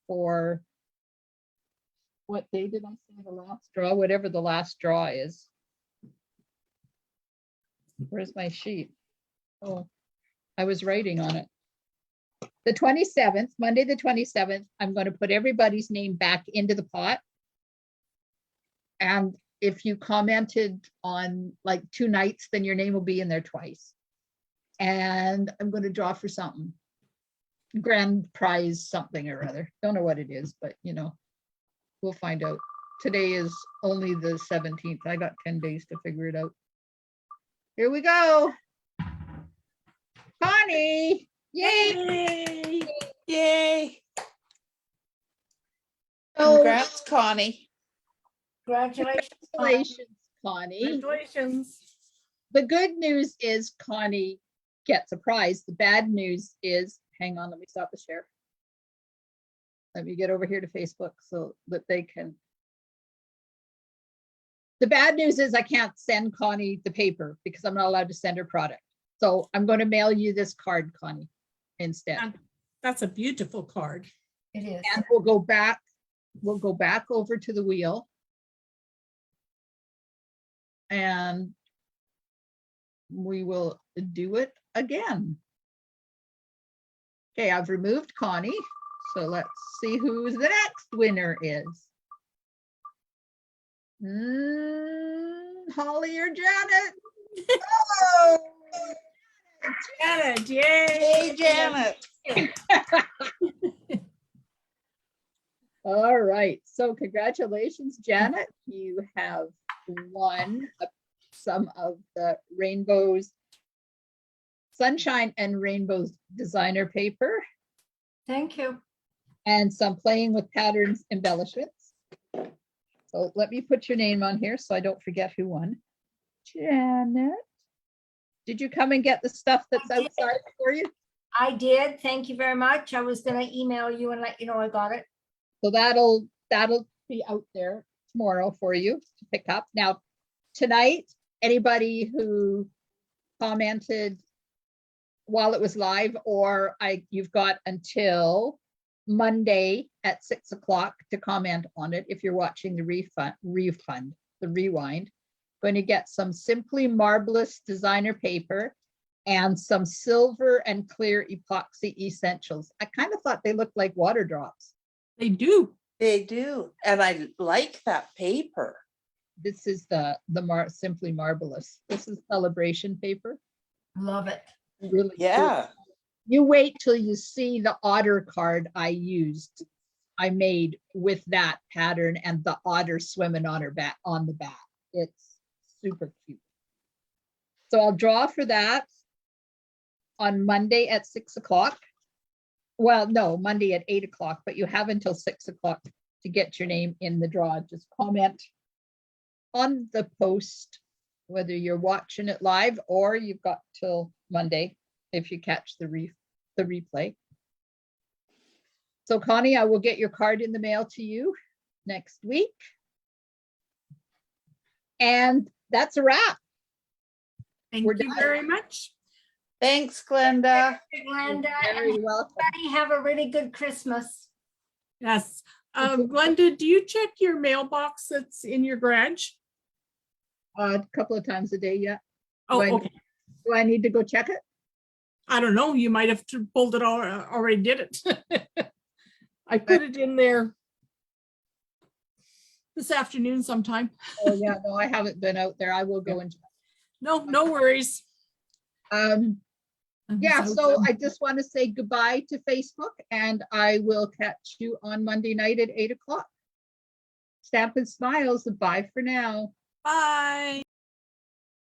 for, what day did I say the last draw? Whatever the last draw is. Where's my sheet? Oh, I was writing on it. The 27th, Monday, the 27th, I'm going to put everybody's name back into the pot. And if you commented on like 2 nights, then your name will be in there twice. And I'm going to draw for something. Grand prize something or other. Don't know what it is, but you know, we'll find out. Today is only the 17th. I got 10 days to figure it out. Here we go. Connie. Yay. Yay! Yay! So, Congrats, Connie. Congratulations. congratulations, Connie. Congratulations. The good news is Connie gets a prize. The bad news is, hang on, let me stop the share. Let me get over here to Facebook so that they can. The bad news is I can't send Connie the paper because I'm not allowed to send her product. So I'm going to mail you this card, Connie, instead. That's a beautiful card. It is. And we'll go back over to the wheel. And we will do it again. Okay, I've removed Connie. So let's see who the next winner is. Holly or Janet? Oh, Janet, yay. Hey, Janet. all right. So congratulations, Janet. You have won some of the Rainbows, Sunshine and Rainbows designer paper Thank you. and some Playing with Patterns embellishments. So let me put your name on here so I don't forget who won. Janet, did you come and get the stuff that's I did. outside for you? I did. Thank you very much. I was gonna email you and let you know I got it. So that'll be out there tomorrow for you to pick up. Now, tonight, anybody who commented while it was live, or you've got until Monday at 6 o'clock to comment on it. If you're watching the rewind, going to get some Simply Marvelous designer paper and some silver and clear epoxy essentials. I kind of thought they looked like water drops. They do. They do. And I like that paper. This is the Simply Marvelous. This is celebration paper. Love it. Really cool. Yeah. You wait till you see the otter card I made with that pattern and the otter swimming on the back. It's super cute. So I'll draw for that on Monday at 6 o'clock. Well, no, Monday at 8 o'clock, but you have until 6 o'clock to get your name in the draw. Just comment on the post, whether you're watching it live or you've got till Monday if you catch the replay. So Connie, I will get your card in the mail to you next week. And that's a wrap. Thank We're you done. very much. Thanks, Glenda. Glenda, Very and welcome. everybody have a really good Christmas. Yes. Glenda, do you check your mailbox that's in your garage? A couple of times a day, yeah. Oh, Right. okay. Do I need to go check it? I don't know. You might have pulled it already did it. I put it in there this afternoon sometime. Oh yeah, no, I haven't been out there. I will go and check. No worries. Yeah, so I just want to say goodbye to Facebook and I will catch you on Monday night at 8 o'clock. Stamp and Smiles, bye for now. Bye.